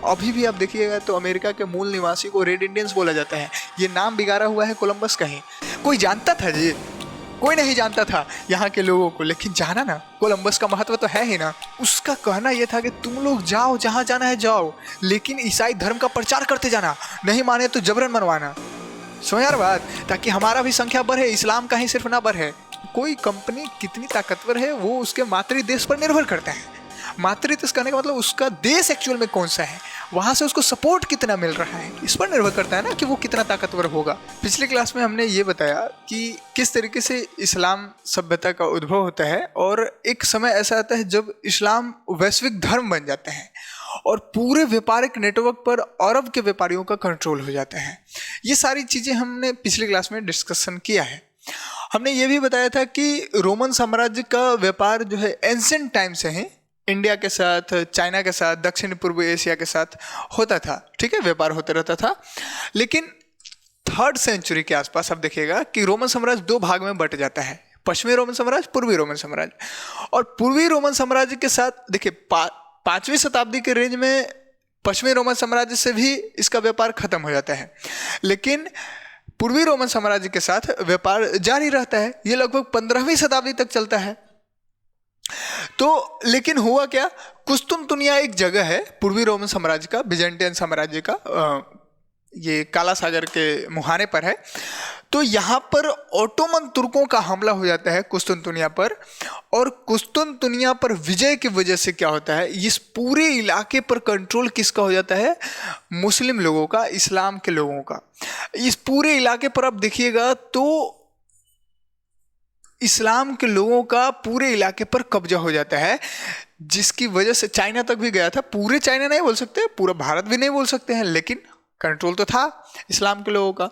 अभी भी आप देखिएगा तो अमेरिका के मूल निवासी को रेड इंडियंस बोला जाता है। ये नाम बिगाड़ा हुआ है कोलंबस का ही। कोई जानता था जी? कोई नहीं जानता था यहाँ के लोगों को, लेकिन जाना ना, कोलंबस का महत्व तो है ही ना। उसका कहना यह था कि तुम लोग जाओ, जहाँ जाना है जाओ, लेकिन ईसाई धर्म का प्रचार करते जाना, नहीं माने तो जबरन मनवाना। सो यार बात, ताकि हमारा भी संख्या बढ़े, इस्लाम का ही सिर्फ ना बढ़े। कोई कंपनी कितनी ताकतवर है वो उसके मातृ देश पर निर्भर करता है। मातृ देश कहने का मतलब उसका देश एक्चुअल में कौन सा है, वहाँ से उसको सपोर्ट कितना मिल रहा है, इस पर निर्भर करता है ना कि वो कितना ताकतवर होगा। पिछले क्लास में हमने ये बताया कि किस तरीके से इस्लाम सभ्यता का उद्भव होता है, और एक समय ऐसा आता है जब इस्लाम वैश्विक धर्म बन जाता है और पूरे व्यापारिक नेटवर्क पर अरब के व्यापारियों का कंट्रोल हो जाता है। ये सारी चीज़ें हमने पिछले क्लास में डिस्कशन किया है। हमने ये भी बताया था कि रोमन साम्राज्य का व्यापार जो है एंशिएंट टाइम से है, इंडिया के साथ, चाइना के साथ, दक्षिण पूर्व एशिया के साथ होता था, ठीक है, व्यापार होते रहता था। लेकिन 3rd सेंचुरी के आसपास आप देखिएगा कि रोमन साम्राज्य 2 भाग में बट जाता है, पश्चिमी रोमन साम्राज्य, पूर्वी रोमन साम्राज्य। और पूर्वी रोमन साम्राज्य के साथ देखिए 5वीं शताब्दी के रेंज में पश्चिमी रोमन साम्राज्य से भी इसका व्यापार खत्म हो जाता है, लेकिन पूर्वी रोमन साम्राज्य के साथ व्यापार जारी रहता है। ये लगभग 15वीं शताब्दी तक चलता है। तो लेकिन हुआ क्या, कुस्तुनतुनिया एक जगह है पूर्वी रोमन साम्राज्य का, बिजेंटियन साम्राज्य का, ये काला सागर के मुहाने पर है। तो यहाँ पर ओटोमन तुर्कों का हमला हो जाता है कुस्तुनतुनिया पर, और कुस्तुनतुनिया पर विजय की वजह से क्या होता है, इस पूरे इलाके पर कंट्रोल किसका हो जाता है, मुस्लिम लोगों का, इस्लाम के लोगों का। इस पूरे इलाके पर आप देखिएगा तो इस्लाम के लोगों का पूरे इलाके पर कब्जा हो जाता है, जिसकी वजह से चाइना तक भी गया था। पूरे चाइना नहीं बोल सकते, पूरा भारत भी नहीं बोल सकते हैं, लेकिन कंट्रोल तो था इस्लाम के लोगों का।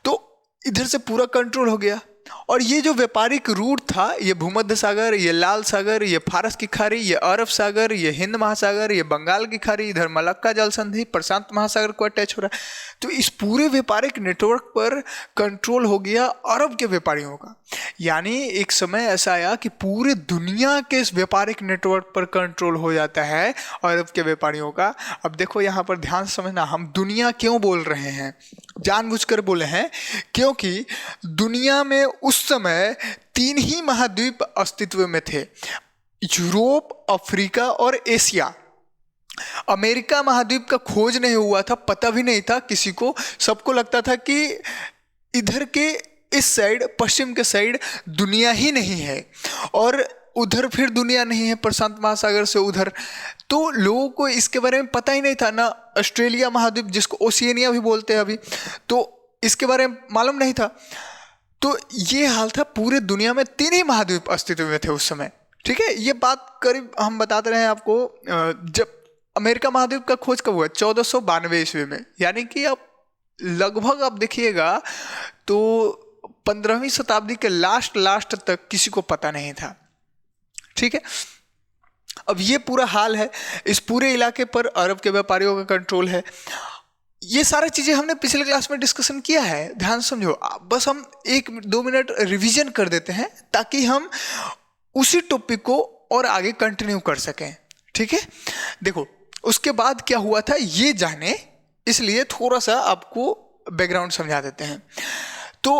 तो इधर से पूरा कंट्रोल हो गया। और ये जो व्यापारिक रूट था, ये भूमध्य सागर, ये लाल सागर, ये फारस की खाड़ी, ये अरब सागर, ये हिंद महासागर, ये बंगाल की खाड़ी, इधर मलक्का जल संधि, प्रशांत महासागर को अटैच हो रहा है। तो इस पूरे व्यापारिक नेटवर्क पर कंट्रोल हो गया अरब के व्यापारियों का। यानी एक समय ऐसा आया कि पूरे दुनिया के इस व्यापारिक नेटवर्क पर कंट्रोल हो जाता है अरब के व्यापारियों का। अब देखो यहाँ पर ध्यान से समझना, हम दुनिया क्यों बोल रहे हैं, जानबूझकर बोले हैं, क्योंकि दुनिया में उस समय 3 ही महाद्वीप अस्तित्व में थे, यूरोप, अफ्रीका और एशिया। अमेरिका महाद्वीप का खोज नहीं हुआ था, पता भी नहीं था किसी को। सबको लगता था कि इधर के इस साइड, पश्चिम के साइड दुनिया ही नहीं है, और उधर फिर दुनिया नहीं है प्रशांत महासागर से उधर। तो लोगों को इसके बारे में पता ही नहीं था ना। ऑस्ट्रेलिया महाद्वीप, जिसको ओशियनिया भी बोलते हैं अभी, तो इसके बारे में मालूम नहीं था। तो ये हाल था, पूरे दुनिया में 3 ही महाद्वीप अस्तित्व में थे उस समय, ठीक है। ये बात करीब हम बताते रहे हैं आपको। जब अमेरिका महाद्वीप का खोज कब हुआ, 1492 ईस्वी में, यानी कि अब लगभग आप देखिएगा तो 15वीं शताब्दी के लास्ट तक किसी को पता नहीं था, ठीक है। अब ये पूरा हाल है, इस पूरे इलाके पर अरब के व्यापारियों का कंट्रोल है। ये सारी चीजें हमने पिछले क्लास में डिस्कशन किया है, ध्यान समझो। बस हम 1-2 मिनट रिवीजन कर देते हैं ताकि हम उसी टॉपिक को और आगे कंटिन्यू कर सकें, ठीक है। देखो उसके बाद क्या हुआ था ये जाने, इसलिए थोड़ा सा आपको बैकग्राउंड समझा देते हैं। तो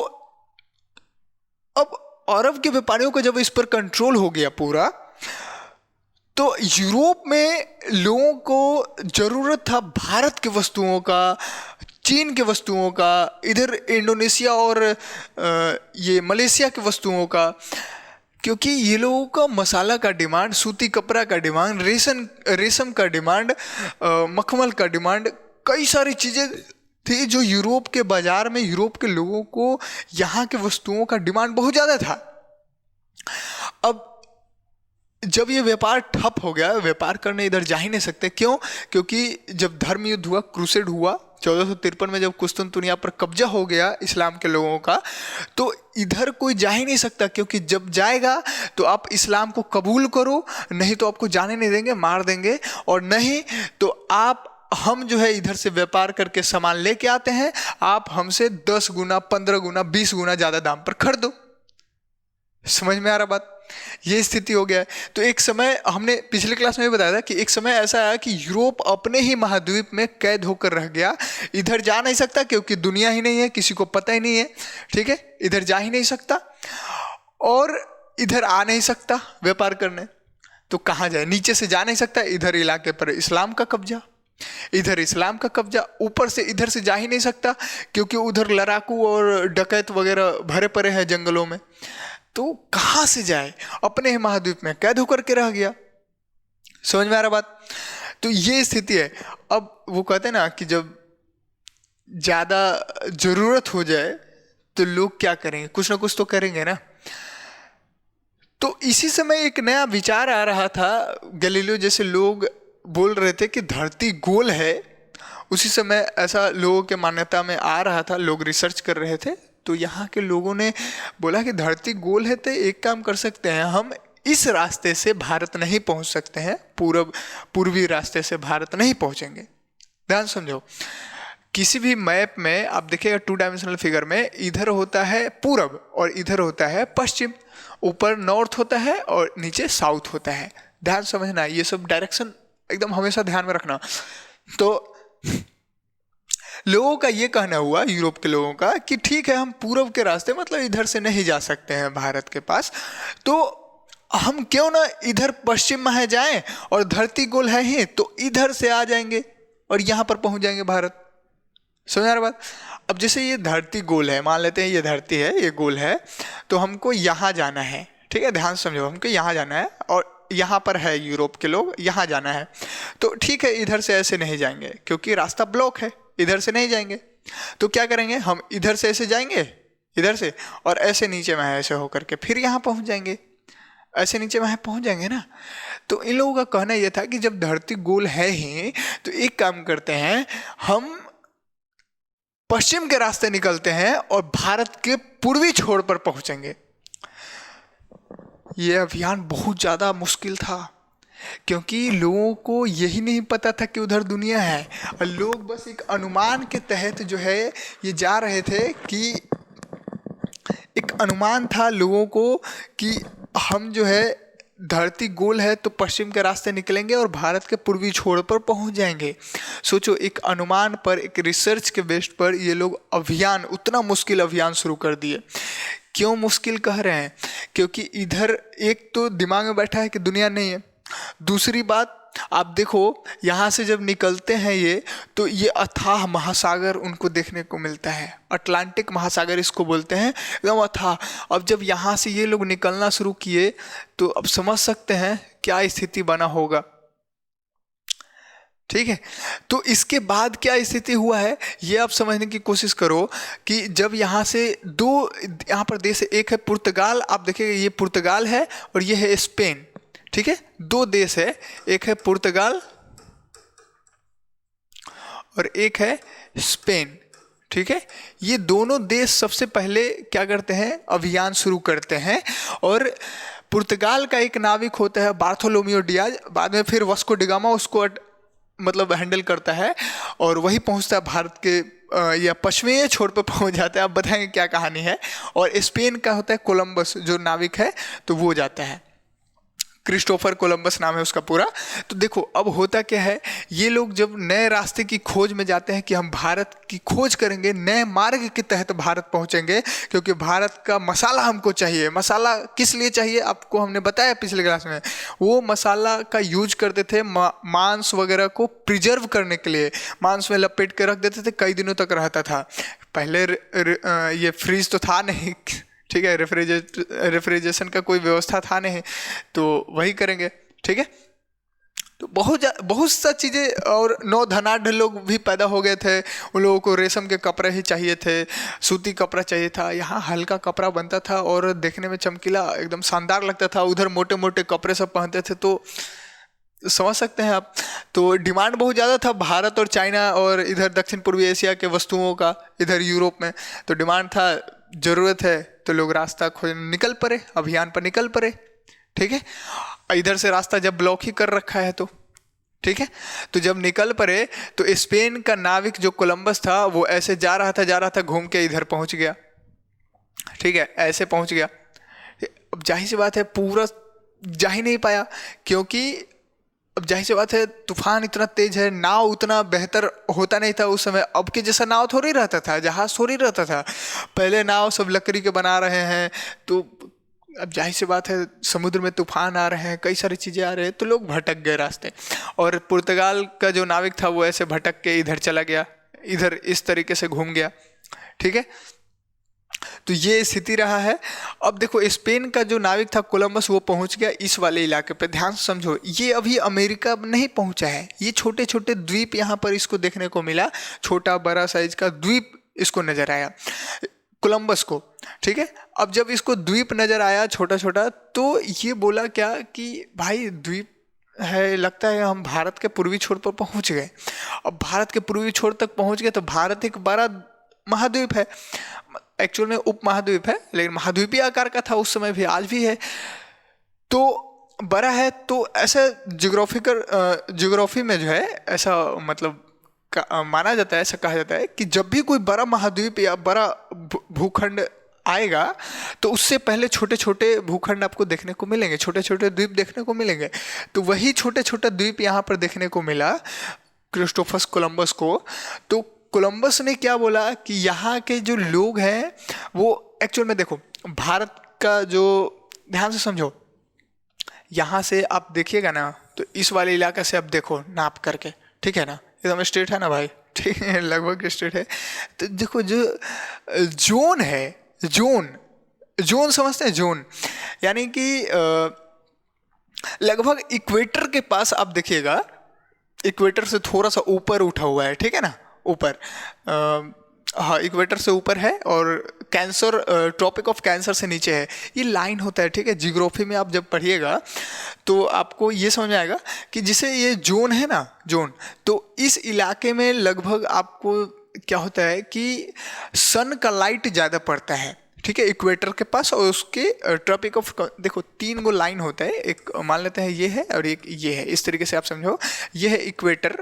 अब अरब के व्यापारियों का जब इस पर कंट्रोल हो गया पूरा, तो यूरोप में लोगों को जरूरत था भारत के वस्तुओं का, चीन के वस्तुओं का, इधर इंडोनेशिया और ये मलेशिया के वस्तुओं का, क्योंकि ये लोगों का मसाला का डिमांड, सूती कपड़ा का डिमांड, रेशम का डिमांड, मखमल का डिमांड, कई सारी चीज़ें थी जो यूरोप के बाजार में, यूरोप के लोगों को यहाँ के वस्तुओं का डिमांड बहुत ज़्यादा था। अब जब ये व्यापार ठप हो गया, व्यापार करने इधर जा ही नहीं सकते, क्यों? क्योंकि जब धर्म युद्ध हुआ, क्रूसेड हुआ 1453 में, जब कुस्तुनतुनिया पर कब्जा हो गया इस्लाम के लोगों का, तो इधर कोई जा ही नहीं सकता, क्योंकि जब जाएगा तो आप इस्लाम को कबूल करो, नहीं तो आपको जाने नहीं देंगे, मार देंगे, और नहीं तो हम जो है इधर से व्यापार करके सामान लेके आते हैं, आप हमसे 10 गुना, 15 गुना, 20 गुना ज़्यादा दाम पर खरीदो। समझ में आ रहा बात? ये स्थिति हो गया है। तो एक समय हमने पिछले क्लास में भी बताया था कि एक समय ऐसा आया कि यूरोप अपने ही महाद्वीप में कैद होकर रह गया, इधर जा नहीं सकता क्योंकि दुनिया ही नहीं है, किसी को पता ही नहीं है, ठीक है, इधर जा ही नहीं सकता और इधर आ नहीं सकता व्यापार करने, तो कहाँ जाए, नीचे से जा नहीं सकता, इधर इलाके पर इस्लाम का कब्जा, इधर इस्लाम का कब्जा, ऊपर से इधर से जा ही नहीं सकता क्योंकि उधर लड़ाकू और डकैत वगैरह भरे पड़े हैं जंगलों में, तो कहाँ से जाए, अपने ही महाद्वीप में कैद होकर के रह गया। समझ में आ रहा बात? तो ये स्थिति है। अब वो कहते हैं ना कि जब ज़्यादा ज़रूरत हो जाए तो लोग क्या करेंगे, कुछ ना कुछ तो करेंगे ना। तो इसी समय एक नया विचार आ रहा था, गैलीलियो जैसे लोग बोल रहे थे कि धरती गोल है, उसी समय ऐसा लोगों के मान्यता में आ रहा था, लोग रिसर्च कर रहे थे, तो यहाँ के लोगों ने बोला कि धरती गोल है तो एक काम कर सकते हैं, हम इस रास्ते से भारत नहीं पहुँच सकते हैं, पूर्वी रास्ते से भारत नहीं पहुँचेंगे। ध्यान समझो, किसी भी मैप में आप देखिएगा 2 डायमेंशनल फिगर में इधर होता है पूरब और इधर होता है पश्चिम, ऊपर नॉर्थ होता है और नीचे साउथ होता है। ध्यान समझना, ये सब डायरेक्शन एकदम हमेशा ध्यान में रखना। तो लोगों का ये कहना हुआ, यूरोप के लोगों का, कि ठीक है हम पूरब के रास्ते मतलब इधर से नहीं जा सकते हैं भारत के पास, तो हम क्यों ना इधर पश्चिम में जाएं और धरती गोल है ही तो इधर से आ जाएंगे और यहाँ पर पहुँच जाएंगे भारत। समझ आ रहा बात? अब जैसे ये धरती गोल है, मान लेते हैं ये धरती है, ये गोल है, तो हमको यहाँ जाना है, ठीक है, ध्यान समझो, हमको यहाँ जाना है और यहाँ पर है यूरोप के लोग, यहाँ जाना है, तो ठीक है इधर से ऐसे नहीं जाएंगे क्योंकि रास्ता ब्लॉक है, इधर से नहीं जाएंगे, तो क्या करेंगे, हम इधर से ऐसे जाएंगे, इधर से, और ऐसे नीचे में ऐसे होकर के फिर यहाँ पहुँच जाएंगे, ऐसे नीचे में पहुँच जाएंगे ना। तो इन लोगों का कहना यह था कि जब धरती गोल है ही तो एक काम करते हैं, हम पश्चिम के रास्ते निकलते हैं और भारत के पूर्वी छोर पर पहुंचेंगे। यह अभियान बहुत ज़्यादा मुश्किल था क्योंकि लोगों को यही नहीं पता था कि उधर दुनिया है, और लोग बस एक अनुमान के तहत जो है ये जा रहे थे कि एक अनुमान था लोगों को कि हम जो है धरती गोल है तो पश्चिम के रास्ते निकलेंगे और भारत के पूर्वी छोर पर पहुंच जाएंगे। सोचो, एक अनुमान पर, एक रिसर्च के बेस पर ये लोग अभियान, उतना मुश्किल अभियान शुरू कर दिए। क्यों मुश्किल कह रहे हैं? क्योंकि इधर एक तो दिमाग में बैठा है कि दुनिया नहीं है, दूसरी बात आप देखो यहाँ से जब निकलते हैं ये, तो ये अथाह महासागर उनको देखने को मिलता है, अटलांटिक महासागर इसको बोलते हैं, एकदम अथाह। अब जब यहाँ से ये लोग निकलना शुरू किए तो अब समझ सकते हैं क्या स्थिति बना होगा, ठीक है। तो इसके बाद क्या स्थिति हुआ है ये आप समझने की कोशिश करो कि जब यहाँ से दो, यहाँ पर देश, एक है पुर्तगाल, आप देखिएगा ये पुर्तगाल है और ये है स्पेन, ठीक है, दो देश है, एक है पुर्तगाल और एक है स्पेन, ठीक है। ये दोनों देश सबसे पहले क्या करते हैं, अभियान शुरू करते हैं, और पुर्तगाल का एक नाविक होता है बार्थोलोमियो डियाज, बाद में फिर वास्को डी गामा उसको मतलब हैंडल करता है और वही पहुंचता है भारत के या पश्चिमी छोर पर पहुंच जाता है। आप बताएंगे क्या कहानी है। और स्पेन का होता है कोलंबस, जो नाविक है, तो वो जाता है, क्रिस्टोफर कोलंबस नाम है उसका पूरा। तो देखो अब होता क्या है, ये लोग जब नए रास्ते की खोज में जाते हैं कि हम भारत की खोज करेंगे, नए मार्ग के तहत भारत पहुंचेंगे, क्योंकि भारत का मसाला हमको चाहिए। मसाला किस लिए चाहिए आपको हमने बताया पिछले क्लास में, वो मसाला का यूज करते थे मांस वगैरह को प्रिजर्व करने के लिए, मांस में लपेट के रख देते थे, कई दिनों तक रहता था। पहले ये फ्रीज तो था नहीं, ठीक है, रेफ्रिजरेशन का कोई व्यवस्था था नहीं, तो वही करेंगे, ठीक है। तो बहुत सा चीज़ें, और नौ धनाढ़ लोग भी पैदा हो गए थे, उन लोगों को रेशम के कपड़े ही चाहिए थे, सूती कपड़ा चाहिए था। यहाँ हल्का कपड़ा बनता था और देखने में चमकीला एकदम शानदार लगता था, उधर मोटे मोटे कपड़े सब पहनते थे, तो समझ सकते हैं आप। तो डिमांड बहुत ज़्यादा था भारत और चाइना और इधर दक्षिण पूर्वी एशिया के वस्तुओं का, इधर यूरोप में तो डिमांड था, ज़रूरत है, तो लोग रास्ता खोज निकल पड़े, अभियान पर निकल पड़े, ठीक है। इधर से रास्ता जब ब्लॉक ही कर रखा है तो, ठीक है, तो जब निकल पड़े तो स्पेन का नाविक जो कोलंबस था वो ऐसे जा रहा था, घूम के इधर पहुंच गया, ठीक है, ऐसे पहुंच गया। अब जाहिर सी बात है पूरा जा ही नहीं पाया, क्योंकि अब जाहिर सी बात है तूफान इतना तेज है, नाव उतना बेहतर होता नहीं था उस समय। अब के जैसा नाव थोड़ी रहता था, जहाज थोड़ी रहता था, पहले नाव सब लकड़ी के बना रहे हैं। तो अब जाहिर सी बात है समुद्र में तूफान आ रहे हैं, कई सारी चीज़ें आ रहे हैं, तो लोग भटक गए रास्ते। और पुर्तगाल का जो नाविक था वो ऐसे भटक के इधर चला गया, इधर इस तरीके से घूम गया, ठीक है। तो ये स्थिति रहा है। अब देखो स्पेन का जो नाविक था कोलंबस, वो पहुंच गया इस वाले इलाके पे। ध्यान से समझो, ये अभी अमेरिका नहीं पहुंचा है, ये छोटे छोटे द्वीप यहाँ पर इसको देखने को मिला, छोटा बड़ा साइज का द्वीप इसको नजर आया कोलंबस को, ठीक है। अब जब इसको द्वीप नजर आया छोटा छोटा, तो ये बोला क्या कि भाई द्वीप है, लगता है हम भारत के पूर्वी छोर पर पहुंच गए। अब भारत के पूर्वी छोर तक पहुंच गए तो भारत एक बड़ा महाद्वीप है, एक्चुअल में उप महाद्वीप है, लेकिन महाद्वीपीय आकार का था उस समय भी, आज भी है, तो बड़ा है। तो ऐसा जियोग्राफी में जो है ऐसा मतलब माना जाता है, ऐसा कहा जाता है कि जब भी कोई बड़ा महाद्वीप या बड़ा भूखंड आएगा तो उससे पहले छोटे छोटे भूखंड आपको देखने को मिलेंगे, छोटे छोटे द्वीप देखने को मिलेंगे। तो वही छोटे छोटे द्वीप यहाँ पर देखने को मिला क्रिस्टोफर कोलंबस को। तो कोलंबस ने क्या बोला कि यहाँ के जो लोग हैं वो एक्चुअल में देखो भारत का जो, ध्यान से समझो, यहाँ से आप देखिएगा ना तो इस वाले इलाके से आप देखो नाप करके, ठीक है ना, एकदम स्ट्रेट है ना भाई, ठीक है, लगभग स्ट्रेट है। तो देखो जो जोन है, जोन समझते हैं, जोन यानी कि लगभग इक्वेटर के पास आप देखिएगा, इक्वेटर से थोड़ा सा ऊपर उठा हुआ है, ठीक है ना, ऊपर, हाँ इक्वेटर से ऊपर है, और कैंसर, ट्रॉपिक ऑफ कैंसर से नीचे है, ये लाइन होता है, ठीक है। जियोग्राफी में आप जब पढ़िएगा तो आपको ये समझ में आएगा कि जिसे ये जोन है ना, जोन, तो इस इलाके में लगभग आपको क्या होता है कि सन का लाइट ज़्यादा पड़ता है, ठीक है, इक्वेटर के पास, और उसके ट्रॉपिक ऑफ, देखो 3 गो लाइन होता है, एक मान लेते हैं ये है और एक ये है, इस तरीके से आप समझो, ये है इक्वेटर,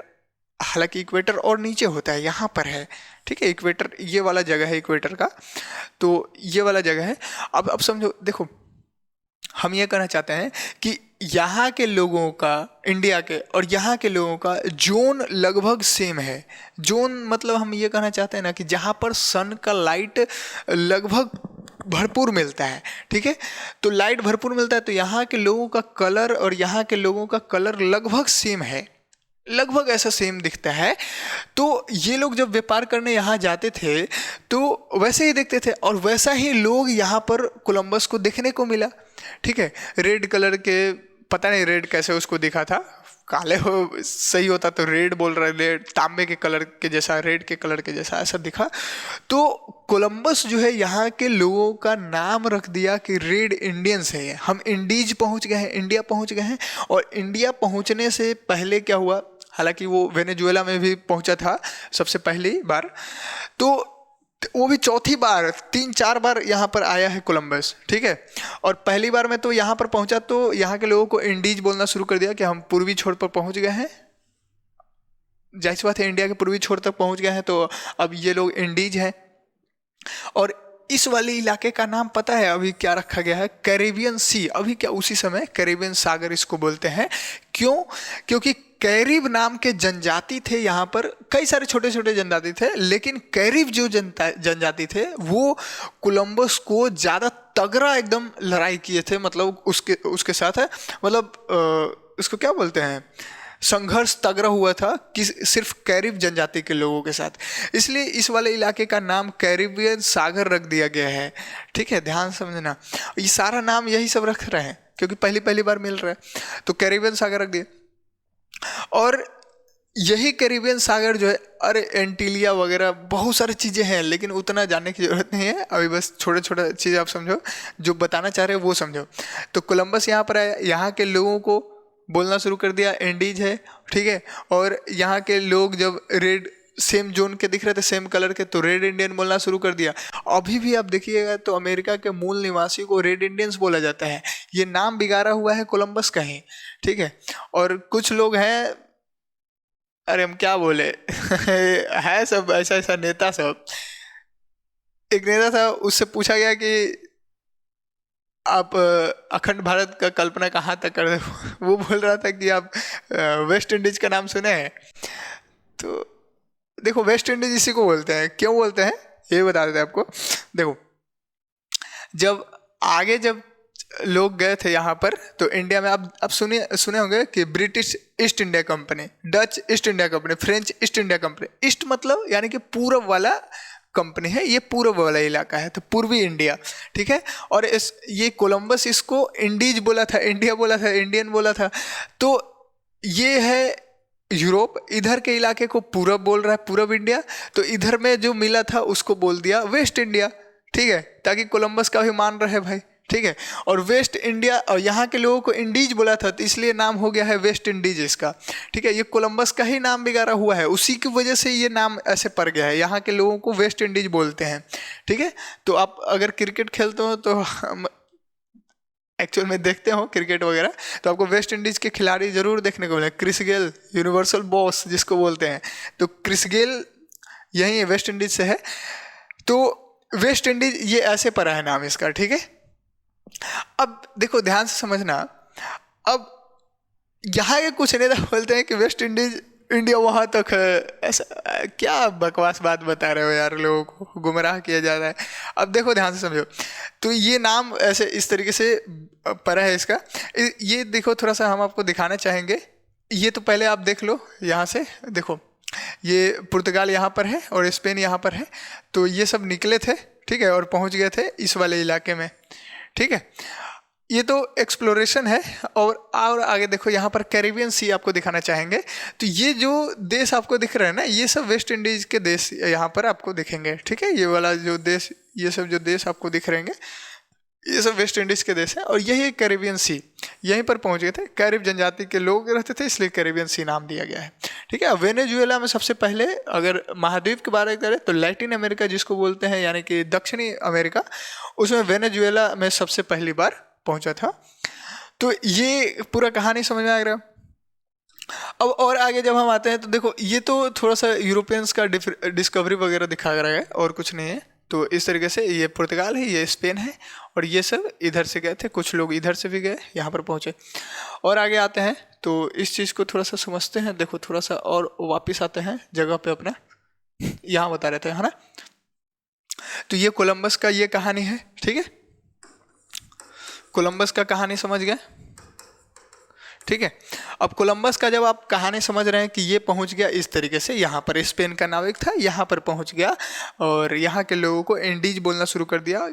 हालांकि इक्वेटर और नीचे होता है, यहाँ पर है, ठीक है, इक्वेटर ये वाला जगह है इक्वेटर का, तो ये वाला जगह है। अब समझो, देखो हम ये कहना चाहते हैं कि यहाँ के लोगों का, इंडिया के और यहाँ के लोगों का जोन लगभग सेम है। जोन मतलब हम ये कहना चाहते हैं ना कि जहाँ पर सन का लाइट लगभग भरपूर मिलता है, ठीक है, तो लाइट भरपूर मिलता है, तो यहाँ के लोगों का कलर और यहाँ के लोगों का कलर लगभग सेम है, लगभग ऐसा सेम दिखता है। तो ये लोग जब व्यापार करने यहाँ जाते थे तो वैसे ही देखते थे, और वैसा ही लोग यहाँ पर कोलंबस को देखने को मिला, ठीक है। रेड कलर के, पता नहीं रेड कैसे उसको दिखा था, काले हो सही होता तो रेड बोल रहे, तांबे के कलर के जैसा, रेड के कलर के जैसा ऐसा दिखा। तो कोलंबस जो है यहाँ के लोगों का नाम रख दिया कि रेड इंडियंस है, हम इंडीज पहुँच गए हैं, इंडिया पहुँच गए हैं। और इंडिया पहुँचने से पहले क्या हुआ, हालांकि वो वेनेजुएला में भी पहुंचा था सबसे पहली बार, तो वो भी चौथी बार, 3-4 बार यहाँ पर आया है कोलंबस, ठीक है। और पहली बार में तो यहाँ पर पहुंचा तो यहाँ के लोगों को इंडीज बोलना शुरू कर दिया कि हम पूर्वी छोर पर पहुंच गए हैं, जाहिर सी बात है इंडिया के पूर्वी छोर तक पहुंच गए हैं, तो अब ये लोग इंडीज हैं। और इस वाले इलाके का नाम पता है अभी क्या रखा गया है, कैरिबियन सी, अभी क्या उसी समय कैरिबियन सागर इसको बोलते हैं। क्यों? क्योंकि कैरिब नाम के जनजाति थे यहाँ पर, कई सारे छोटे छोटे जनजाति थे, लेकिन कैरिब जो जनजाति थे वो कोलंबस को ज़्यादा तगड़ा एकदम लड़ाई किए थे, मतलब उसके साथ है, मतलब इसको क्या बोलते हैं, संघर्ष तगड़ा हुआ था कि सिर्फ कैरिब जनजाति के लोगों के साथ, इसलिए इस वाले इलाके का नाम कैरिबियन सागर रख दिया गया है, ठीक है। ध्यान समझना, ये सारा नाम यही सब रख रहे हैं क्योंकि पहली बार मिल रहा है, तो कैरिबियन सागर रख दिया। और यही कैरिबियन सागर जो है, अरे एंटीलिया वगैरह बहुत सारी चीज़ें हैं, लेकिन उतना जानने की ज़रूरत नहीं है अभी, बस छोटे छोटे चीज़ें आप समझो, जो बताना चाह रहे हो वो समझो। तो कोलंबस यहाँ पर आया, यहाँ के लोगों को बोलना शुरू कर दिया इंडीज है, ठीक है। और यहाँ के लोग जब रेड सेम जोन के दिख रहे थे, सेम कलर के, तो रेड इंडियन बोलना शुरू कर दिया। अभी भी आप देखिएगा तो अमेरिका के मूल निवासी को रेड इंडियंस बोला जाता है, ये नाम बिगाड़ा हुआ है कोलंबस का ही, ठीक है। और कुछ लोग हैं, अरे हम क्या बोले है सब ऐसा नेता सब, एक नेता था, उससे पूछा गया कि आप अखंड भारत का कल्पना कहाँ तक कर वो बोल रहा था कि आप वेस्ट इंडीज का नाम सुने हैं। तो देखो वेस्ट इंडीज इसी को बोलते हैं, क्यों बोलते हैं ये बता देते हैं आपको। देखो जब लोग गए थे यहाँ पर, तो इंडिया में आप सुने होंगे कि British east India company, Dutch east India company, French east India company. East मतलब यानी कि पूर्व वाला कंपनी है, ये पूर्व वाला इलाका है, तो पूर्वी इंडिया, ठीक है। और ये कोलंबस इसको इंडीज बोला था, इंडिया बोला था, इंडियन बोला था। तो ये है यूरोप, इधर के इलाके को पूरब बोल रहा है, पूरब इंडिया। तो इधर में जो मिला था उसको बोल दिया वेस्ट इंडिया, ठीक है, ताकि कोलंबस का भी मान रहे भाई, ठीक है। और वेस्ट इंडिया, और यहाँ के लोगों को इंडीज बोला था, तो इसलिए नाम हो गया है वेस्ट इंडीज इसका, ठीक है। ये कोलंबस का ही नाम बिगाड़ा हुआ है, उसी की वजह से ये नाम ऐसे पड़ गया है, यहाँ के लोगों को वेस्ट इंडीज बोलते हैं, ठीक है। तो आप अगर क्रिकेट खेलते हो तो एक्चुअल में देखते हो क्रिकेट वगैरह, तो आपको वेस्ट इंडीज के खिलाड़ी जरूर देखने को मिले। क्रिस गेल, यूनिवर्सल बॉस जिसको बोलते हैं, तो क्रिस गेल यही वेस्ट इंडीज से है। तो वेस्ट इंडीज ये ऐसे पड़ा है नाम इसका, ठीक है। अब देखो ध्यान से समझना, अब यहाँ के कुछ नेता बोलते हैं कि वेस्ट इंडीज इंडिया वहाँ तक है, ऐसा क्या बकवास बात बता रहे हो यार, लोगों को गुमराह किया जा रहा है। अब देखो ध्यान से समझो, तो ये नाम ऐसे इस तरीके से पड़ा है इसका। ये देखो थोड़ा सा हम आपको दिखाना चाहेंगे, ये तो पहले आप देख लो यहाँ से, देखो ये पुर्तगाल यहाँ पर है और स्पेन यहाँ पर है। तो ये सब निकले थे, ठीक है, और पहुँच गए थे इस वाले इलाके में, ठीक है। ये तो एक्सप्लोरेशन है। और आगे देखो यहाँ पर कैरिबियन सी आपको दिखाना चाहेंगे। तो ये जो देश आपको दिख रहे हैं ना, ये सब वेस्ट इंडीज के देश यहाँ पर आपको दिखेंगे, ठीक है। ये वाला जो देश, ये सब जो देश आपको दिख रहे हैं, ये सब वेस्ट इंडीज के देश हैं। और यही कैरिबियन सी, यहीं पर पहुँच गए थे। कैरिब जनजाति के लोग रहते थे, इसलिए कैरिबियन सी नाम दिया गया है, ठीक है। वेनेजुएला में सबसे पहले अगर महाद्वीप के बारे में करें तो लैटिन अमेरिका जिसको बोलते हैं, यानी कि दक्षिणी अमेरिका, उसमें वेनेजुएला में सबसे पहली बार पहुंचा था। तो ये पूरा कहानी समझ में आ रहा है। अब और आगे जब हम आते हैं तो देखो ये तो थोड़ा सा यूरोपियंस का डिस्कवरी वगैरह दिखा रहा है और कुछ नहीं है। तो इस तरीके से ये पुर्तगाल है, ये स्पेन है, और ये सब इधर से गए थे, कुछ लोग इधर से भी गए, यहाँ पर पहुँचे। और आगे आते हैं तो इस चीज़ को थोड़ा सा समझते हैं। देखो थोड़ा सा और वापस आते हैं जगह पे अपने, यहाँ बता रहे थे, है ना। तो ये कोलंबस का ये कहानी है, ठीक है। कोलंबस का कहानी समझ गए, ठीक है। अब कोलंबस का जब आप कहानी समझ रहे हैं कि ये पहुंच गया इस तरीके से, यहाँ पर स्पेन का नाविक था, यहाँ पर पहुंच गया और यहाँ के लोगों को इंडीज बोलना शुरू कर दिया।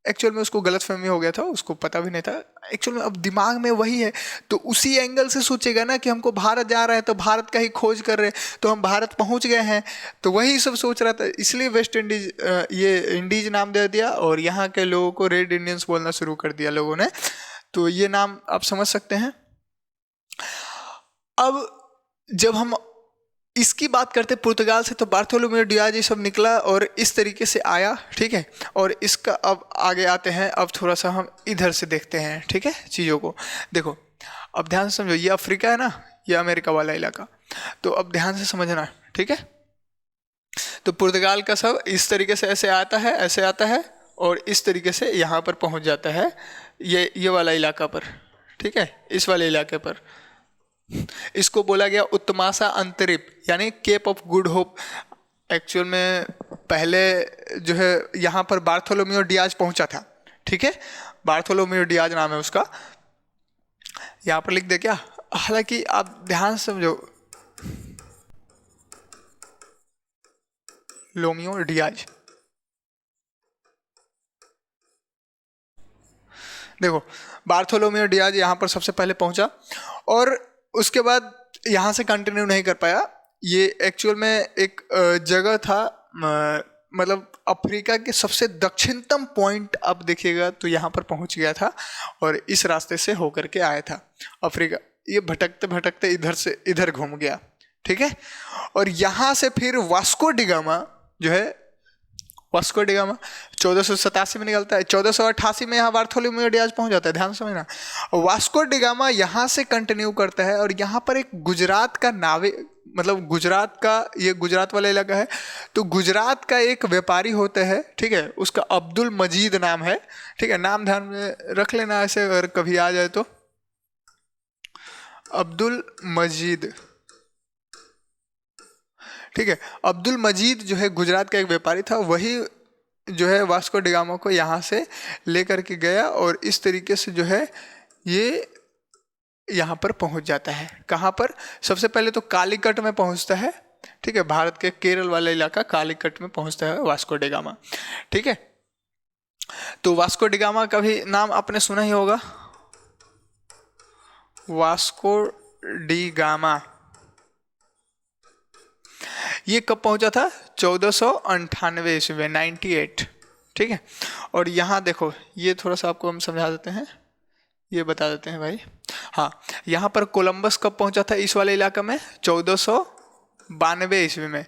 एक्चुअल में उसको गलतफहमी हो गया था, उसको पता भी नहीं था एक्चुअल में। अब दिमाग में वही है, तो उसी एंगल से सोचेगा ना कि हमको भारत जा रहे हैं, तो भारत का ही खोज कर रहे हैं, तो हम भारत पहुंच गए हैं, तो वही सब सोच रहा था। इसलिए वेस्ट इंडीज, ये इंडीज नाम दे दिया और यहाँ के लोगों को रेड इंडियंस बोलना शुरू कर दिया लोगों ने। तो ये नाम आप समझ सकते हैं। अब जब हम इसकी बात करते पुर्तगाल से, तो बार्थोलोमेओ डियाज ये सब निकला और इस तरीके से आया, ठीक है। और इसका अब आगे आते हैं, अब थोड़ा सा हम इधर से देखते हैं, ठीक है, चीज़ों को। देखो अब ध्यान से समझो, ये अफ्रीका है ना, ये अमेरिका वाला इलाका, तो अब ध्यान से समझना, ठीक है। तो पुर्तगाल का सब इस तरीके से ऐसे आता है, ऐसे आता है और इस तरीके से यहाँ पर पहुँच जाता है, ये वाला इलाका पर, ठीक है, इस वाले इलाके पर। इसको बोला गया उत्तमासा अंतरिप, यानी Cape of Good Hope. Actual में पहले जो है यहाँ पर बार्थोलोमेओ डियाज पहुंचा था, ठीक है, बार्थोलोमेओ डियाज नाम है उसका, यहाँ पर लिख दे क्या। हालांकि आप ध्यान से समझो, लोमियो डियाज, देखो बार्थोलोमेओ डियाज यहाँ पर सबसे पहले पहुंचा और उसके बाद यहाँ से कंटिन्यू नहीं कर पाया। ये एक्चुअल में एक जगह था, मतलब अफ्रीका के सबसे दक्षिणतम पॉइंट आप देखिएगा तो यहाँ पर पहुँच गया था और इस रास्ते से होकर के आया था अफ्रीका। ये भटकते भटकते इधर से इधर घूम गया, ठीक है। और यहाँ से फिर वास्को डिगामा जो है, वास्को डिगामा 1487 में निकलता है, 1488 में यहाँ बार्थोलोमेओ डियाज पहुँच जाता है, ध्यान समझना। वास्को डिगामा यहाँ से कंटिन्यू करता है और यहाँ पर एक गुजरात का नाविक, मतलब गुजरात का, ये गुजरात वाला इलाका है, तो गुजरात का एक व्यापारी होता है, ठीक है, उसका अब्दुल मजीद नाम है, ठीक है, नाम ध्यान में रख लेना ऐसे अगर कभी आ जाए तो। अब्दुल मजीद, ठीक है, अब्दुल मजीद जो है गुजरात का एक व्यापारी था, वही जो है वास्को डिगामा को यहाँ से लेकर के गया और इस तरीके से जो है ये यहाँ पर पहुँच जाता है। कहाँ पर? सबसे पहले तो कालीकट में पहुँचता है, ठीक है, भारत के केरल वाला इलाका कालीकट में पहुँचता है वास्को डिगामा, ठीक है। तो वास्को डिगामा का भी नाम आपने सुना ही होगा, वास्को डिगामा। ये कब पहुंचा था? 1498 ईस्वी में, 98, ठीक है। और यहाँ देखो, ये थोड़ा सा आपको हम समझा देते हैं, ये बता देते हैं भाई। हाँ, यहाँ पर कोलंबस कब पहुंचा था इस वाले इलाका में? 1492 ईस्वी में,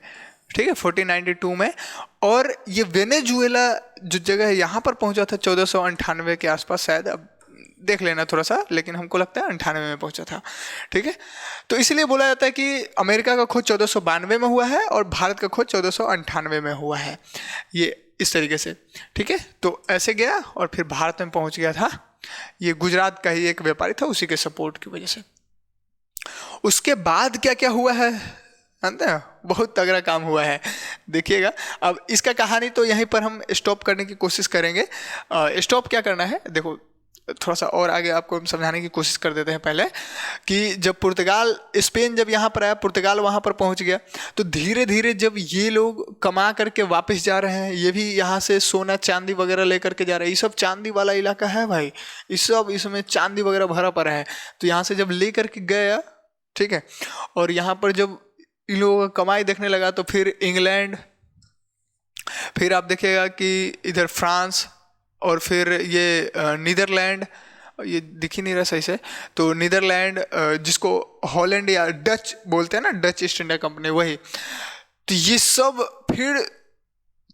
ठीक है, 1492 में। और ये वेनेजुएला जो जगह है यहाँ पर पहुंचा था 1498 के आसपास शायद, अब देख लेना थोड़ा सा, लेकिन हमको लगता है 98 में पहुंचा था, ठीक है। तो इसलिए बोला जाता है कि अमेरिका का खोज 1492 में हुआ है और भारत का खोज 1498 में हुआ है, ये इस तरीके से, ठीक है। तो ऐसे गया और फिर भारत में पहुंच गया था। ये गुजरात का ही एक व्यापारी था, उसी के सपोर्ट की वजह से। उसके बाद क्या क्या हुआ है जानते हैं? बहुत तगड़ा काम हुआ है, देखिएगा। अब इसका कहानी तो यहीं पर हम स्टॉप करने की कोशिश करेंगे। स्टॉप क्या करना है, देखो थोड़ा सा और आगे आपको हम समझाने की कोशिश कर देते हैं पहले, कि जब पुर्तगाल, स्पेन जब यहाँ पर आया, पुर्तगाल वहाँ पर पहुँच गया, तो धीरे धीरे जब ये लोग कमा करके वापस जा रहे हैं, ये भी यहाँ से सोना चांदी वगैरह लेकर के जा रहे हैं। ये सब चांदी वाला इलाका है भाई, इस सब इसमें चांदी वगैरह भरा पड़ा है। तो यहाँ से जब ले करके गया, ठीक है, और यहाँ पर जब इन लोगों का कमाई देखने लगा, तो फिर इंग्लैंड, फिर आप देखिएगा कि इधर फ्रांस, और फिर ये नीदरलैंड, ये दिख ही नहीं रहा सही से, तो नीदरलैंड जिसको हॉलैंड या डच बोलते हैं ना, डच ईस्ट इंडिया कंपनी, वही। तो ये सब फिर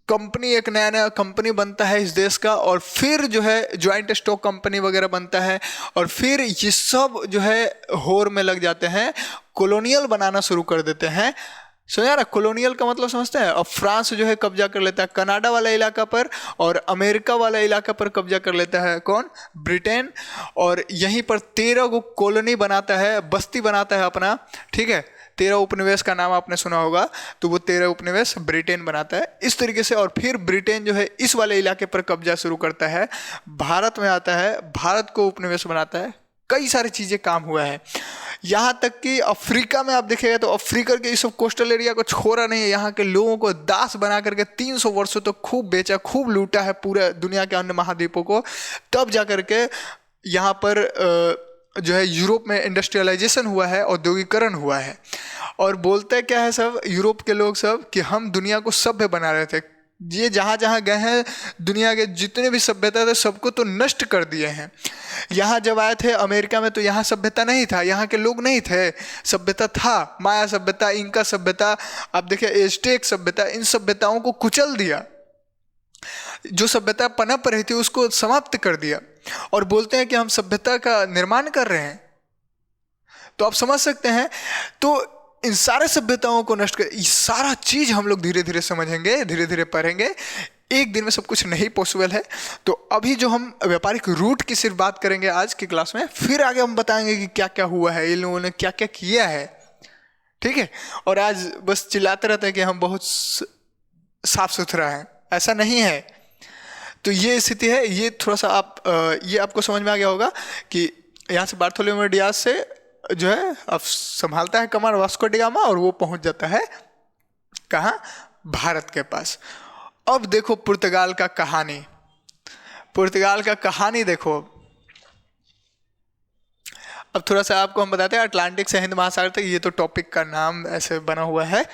कंपनी, एक नया नया कंपनी बनता है इस देश का, और फिर जो है ज्वाइंट स्टॉक कंपनी वगैरह बनता है, और फिर ये सब जो है होर में लग जाते हैं, कॉलोनियल बनाना शुरू कर देते हैं। सो यार, कॉलोनियल का मतलब समझते हैं? अब फ्रांस जो है कब्जा कर लेता है कनाडा वाला इलाका पर, और अमेरिका वाला इलाका पर कब्जा कर लेता है कौन? ब्रिटेन। और यहीं पर 13 को कॉलोनी बनाता है, बस्ती बनाता है अपना, ठीक है। 13 उपनिवेश का नाम आपने सुना होगा, तो वो 13 उपनिवेश ब्रिटेन बनाता है इस तरीके से। और फिर ब्रिटेन जो है इस वाले इलाके पर कब्जा शुरू करता है, भारत में आता है, भारत को उपनिवेश बनाता है, कई सारी चीज़ें काम हुआ है। यहाँ तक कि अफ्रीका में आप देखेगा तो अफ्रीका के इस सब कोस्टल एरिया को छोड़ा नहीं है, यहाँ के लोगों को दास बना करके 300 वर्षों तो खूब बेचा, खूब लूटा है पूरे दुनिया के अन्य महाद्वीपों को। तब जा करके यहाँ पर जो है यूरोप में इंडस्ट्रियलाइजेशन हुआ है, औद्योगिकरण हुआ है। और बोलते क्या है सब यूरोप के लोग सब, कि हम दुनिया को सभ्य बना रहे थे। ये जहाँ जहाँ गए हैं, दुनिया के जितने भी सभ्यता थे सबको तो नष्ट कर दिए हैं। यहाँ जब आए थे अमेरिका में, तो यहाँ सभ्यता नहीं था, यहाँ के लोग नहीं थे, सभ्यता था, माया सभ्यता, इंका सभ्यता, आप देखिए एज़टेक सभ्यता, इन सभ्यताओं को कुचल दिया। जो सभ्यता पनप रही थी उसको समाप्त कर दिया, और बोलते हैं कि हम सभ्यता का निर्माण कर रहे हैं। तो आप समझ सकते हैं, तो इन सारे सभ्यताओं को नष्ट कर, सारा चीज हम लोग धीरे धीरे समझेंगे, धीरे धीरे पढ़ेंगे, एक दिन में सब कुछ नहीं पॉसिबल है। तो अभी जो हम व्यापारिक रूट की सिर्फ बात करेंगे आज की क्लास में, फिर आगे हम बताएंगे कि क्या क्या हुआ है, इन लोगों ने क्या क्या किया है, ठीक है। और आज बस चिल्लाते रहते हैं कि हम बहुत साफ सुथरा हैं, ऐसा नहीं है। तो ये स्थिति है, ये थोड़ा सा आप ये आपको समझ में आ गया होगा कि यहाँ से बार्थोलोमेव डियाज से जो है अब संभालता है कमान वास्को डिगामा, और वो पहुंच जाता है कहाँ? भारत के पास। अब देखो पुर्तगाल का कहानी, पुर्तगाल का कहानी देखो। अब थोड़ा सा आपको हम बताते हैं, अटलांटिक से हिंद महासागर तक, ये तो टॉपिक का नाम ऐसे बना हुआ है।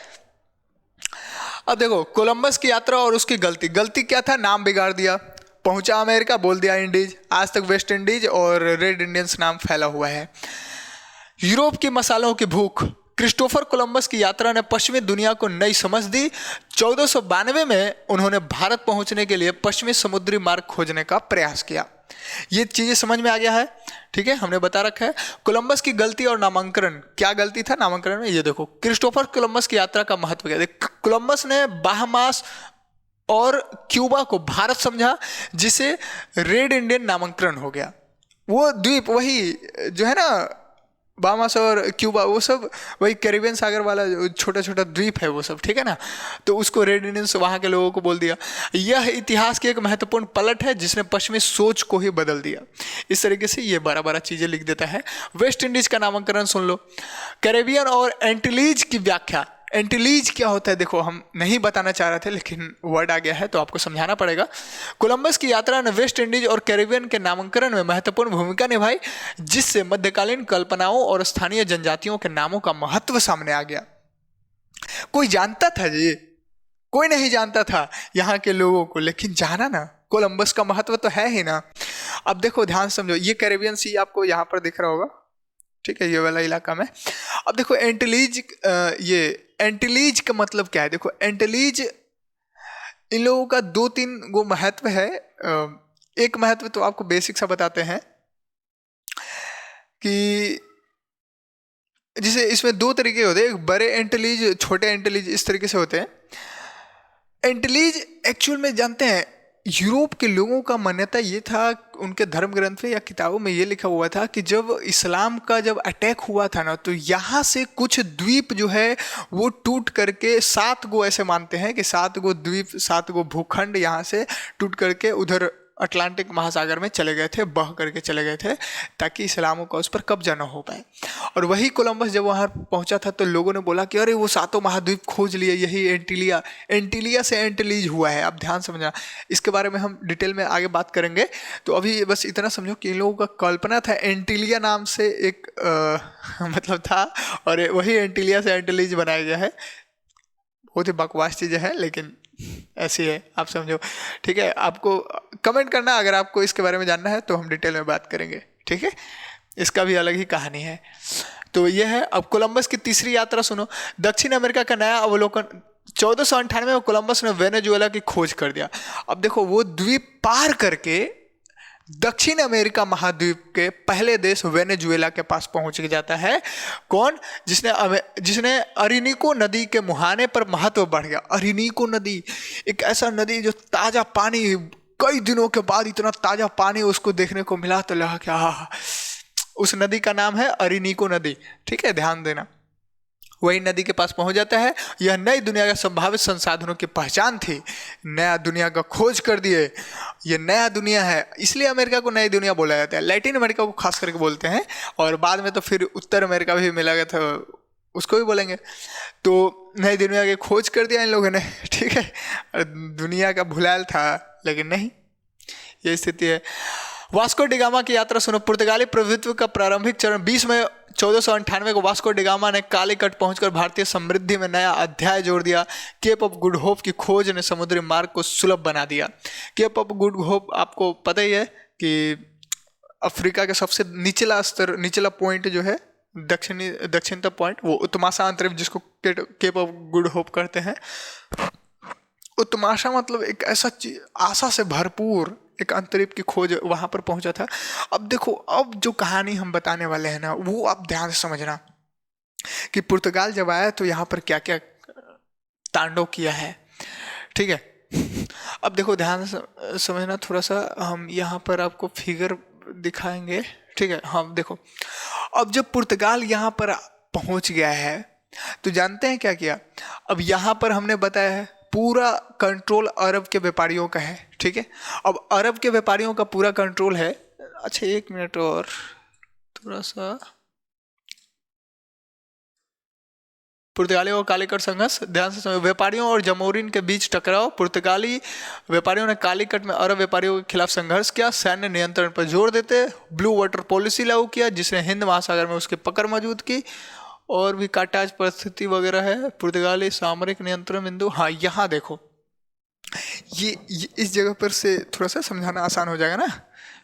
अब देखो कोलंबस की यात्रा और उसकी गलती क्या था? नाम बिगाड़ दिया, पहुंचा अमेरिका, बोल दिया इंडीज, आज तक वेस्ट इंडीज और रेड इंडियंस नाम फैला हुआ है। यूरोप की मसालों की भूख, क्रिस्टोफर कोलंबस की यात्रा ने पश्चिमी दुनिया को नई समझ दी। 1492 में उन्होंने भारत पहुंचने के लिए पश्चिमी समुद्री मार्ग खोजने का प्रयास किया। ये चीजें समझ में आ गया है, ठीक है, हमने बता रखा है। कोलंबस की गलती और नामांकन, क्या गलती था नामांकन में, ये देखो। क्रिस्टोफर कोलंबस की यात्रा का महत्व क्या है। कोलंबस ने बाहामास और क्यूबा को भारत समझा, जिसे रेड इंडियन नामांकन हो गया। वो द्वीप वही जो है ना, बाहामास और क्यूबा, वो सब वही कैरिबियन सागर वाला छोटा छोटा द्वीप है वो सब, ठीक है ना। तो उसको रेड इंडियंस वहाँ के लोगों को बोल दिया। यह इतिहास की एक महत्वपूर्ण पलट है जिसने पश्चिमी सोच को ही बदल दिया। इस तरीके से ये बड़ा बड़ा चीज़ें लिख देता है। वेस्ट इंडीज का नामकरण सुन लो। कैरेबियन और एंटिलीज की व्याख्या। एंटिलीज क्या होता है, देखो हम नहीं बताना चाह रहे थे लेकिन वर्ड आ गया है तो आपको समझाना पड़ेगा। कोलंबस की यात्रा ने वेस्ट इंडीज और कैरिबियन के नामकरण में महत्वपूर्ण भूमिका निभाई, जिससे मध्यकालीन कल्पनाओं और स्थानीय जनजातियों के नामों का महत्व सामने आ गया। कोई जानता था जी? कोई नहीं जानता था यहाँ के लोगों को, लेकिन जाना ना, कोलंबस का महत्व तो है ही ना। अब देखो ध्यान समझो, ये कैरिबियन सी आपको यहाँ पर दिख रहा होगा, ठीक है, ये वाला इलाका में। अब देखो एंटिलीज, ये एंटिलीज का मतलब क्या है। देखो एंटिलीज, इन लोगों का 2-3 गो महत्व है। एक महत्व तो आपको बेसिक सा बताते हैं कि जिसे इसमें 2 तरीके होते हैं, एक बड़े एंटिलीज, छोटे एंटिलीज, इस तरीके से होते हैं। एंटिलीज एक्चुअल में जानते हैं, यूरोप के लोगों का मान्यता ये था, उनके धर्म ग्रंथ में या किताबों में ये लिखा हुआ था कि जब इस्लाम का जब अटैक हुआ था ना, तो यहाँ से कुछ द्वीप जो है वो टूट करके 7 गो, ऐसे मानते हैं कि 7 गो द्वीप, 7 गो भूखंड यहाँ से टूट करके उधर अटलांटिक महासागर में चले गए थे, बह करके चले गए थे, ताकि इस्लामों का उस पर कब्जा न हो पाए। और वही कोलंबस जब वहाँ पहुँचा था तो लोगों ने बोला कि अरे वो 7 महाद्वीप खोज लिए, यही एंटिलिया, एंटिलिया से एंटिलीज हुआ है। अब ध्यान समझना, इसके बारे में हम डिटेल में आगे बात करेंगे। तो अभी बस इतना समझो कि इन लोगों का कल्पना था, एंटिलिया नाम से एक मतलब था, और वही एंटिलिया से एंटिलीज बनाया गया है। बहुत ही बकवास चीज़ें हैं लेकिन ऐसी है, आप समझो, ठीक है। आपको कमेंट करना अगर आपको इसके बारे में जानना है, तो हम डिटेल में बात करेंगे, ठीक है। इसका भी अलग ही कहानी है। तो ये है। अब कोलंबस की तीसरी यात्रा सुनो। दक्षिण अमेरिका का नया अवलोकन। 1498 में कोलंबस ने वेनेजुएला की खोज कर दिया। अब देखो वो द्वीप पार करके दक्षिण अमेरिका महाद्वीप के पहले देश वेनेजुएला के पास पहुंच जाता है। कौन? जिसने अरिनीको नदी के मुहाने पर महत्व बढ़ गया। अरिनीको नदी एक ऐसा नदी जो ताज़ा पानी, कई दिनों के बाद इतना ताज़ा पानी उसको देखने को मिला, तो लगा क्या, उस नदी का नाम है अरिनीको नदी, ठीक है, ध्यान देना। वही नदी के पास पहुंच जाता है। यह नई दुनिया के संभावित संसाधनों की पहचान थी। नया दुनिया का खोज कर दिए, ये नया दुनिया है, इसलिए अमेरिका को नई दुनिया बोला जाता है। लैटिन अमेरिका को खास करके बोलते हैं, और बाद में तो फिर उत्तर अमेरिका भी मिला गया था, उसको भी बोलेंगे। तो नई दुनिया की खोज कर दिया इन लोगों ने, ठीक है। दुनिया का भुलायल था, लेकिन नहीं, ये स्थिति है। वास्को डिगामा की यात्रा सुनो। पुर्तगाली प्रभुत्व का प्रारंभिक चरण। 20 मई 1498 को वास्को डिगामा ने कालीकट पहुंचकर भारतीय समृद्धि में नया अध्याय जोड़ दिया। केप ऑफ गुड होप की खोज ने समुद्री मार्ग को सुलभ बना दिया। केप ऑफ गुड होप आपको पता ही है कि अफ्रीका का सबसे निचला स्तर, निचला पॉइंट जो है, दक्षिणतम पॉइंट, वो उत्तमाशा अंतरिक्ष, जिसको केप ऑफ गुड होप कहते हैं। उत्तमाशा मतलब एक ऐसा आशा से भरपूर एक अंतरिक्ष की खोज वहां पर पहुंचा था। अब देखो, अब जो कहानी हम बताने वाले हैं ना, वो आप ध्यान से समझना कि पुर्तगाल जब आया तो यहाँ पर क्या क्या तांडव किया है, ठीक है। अब देखो ध्यान से समझना थोड़ा सा, हम यहाँ पर आपको फिगर दिखाएंगे, ठीक है। हाँ देखो, अब जब पुर्तगाल यहाँ पर पहुंच गया है तो जानते हैं क्या किया। अब यहाँ पर हमने बताया है पूरा कंट्रोल अरब के व्यापारियों का है, ठीक है। अब अरब के व्यापारियों का पूरा कंट्रोल है। अच्छा 1 मिनट और थोड़ा सा। पुर्तगालियों और कालीकट संघर्ष, ध्यान से समझो। व्यापारियों और जमोरिन के बीच टकराव। पुर्तगाली व्यापारियों ने कालीकट में अरब व्यापारियों के खिलाफ संघर्ष किया। सैन्य नियंत्रण पर जोर देते ब्लू वाटर पॉलिसी लागू किया, जिसने हिंद महासागर में उसकी पकड़ मौजूद की। और भी काटाज परिस्थिति वगैरह है। पुर्तगाली सामरिक नियंत्रण बिंदु। हाँ यहाँ देखो, ये इस जगह पर से थोड़ा सा समझाना आसान हो जाएगा ना,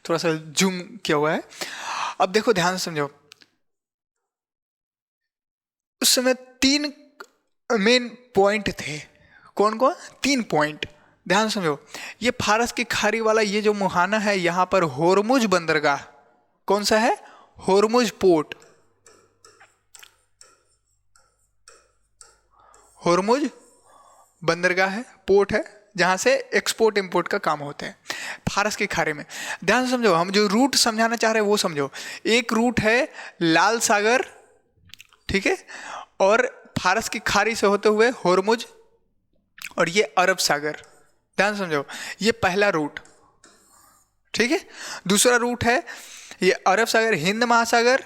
थोड़ा सा जूम किया हुआ है। अब देखो ध्यान से समझो, उस समय 3 मेन पॉइंट थे। कौन कौन? 3 पॉइंट, ध्यान समझो, ये फारस की खाड़ी वाला ये जो मुहाना है, यहाँ पर होर्मुज बंदरगाह, कौन सा है? होर्मुज पोर्ट, होर्मुज बंदरगाह है, पोर्ट है, जहाँ से एक्सपोर्ट इंपोर्ट का काम होता है फारस की खाड़ी में। ध्यान से समझो, हम जो रूट समझाना चाह रहे हैं वो समझो। एक रूट है लाल सागर, ठीक है, और फारस की खाड़ी से होते हुए होर्मुज, और ये अरब सागर। ध्यान समझो, ये पहला रूट, ठीक है। दूसरा रूट है ये अरब सागर, हिंद महासागर,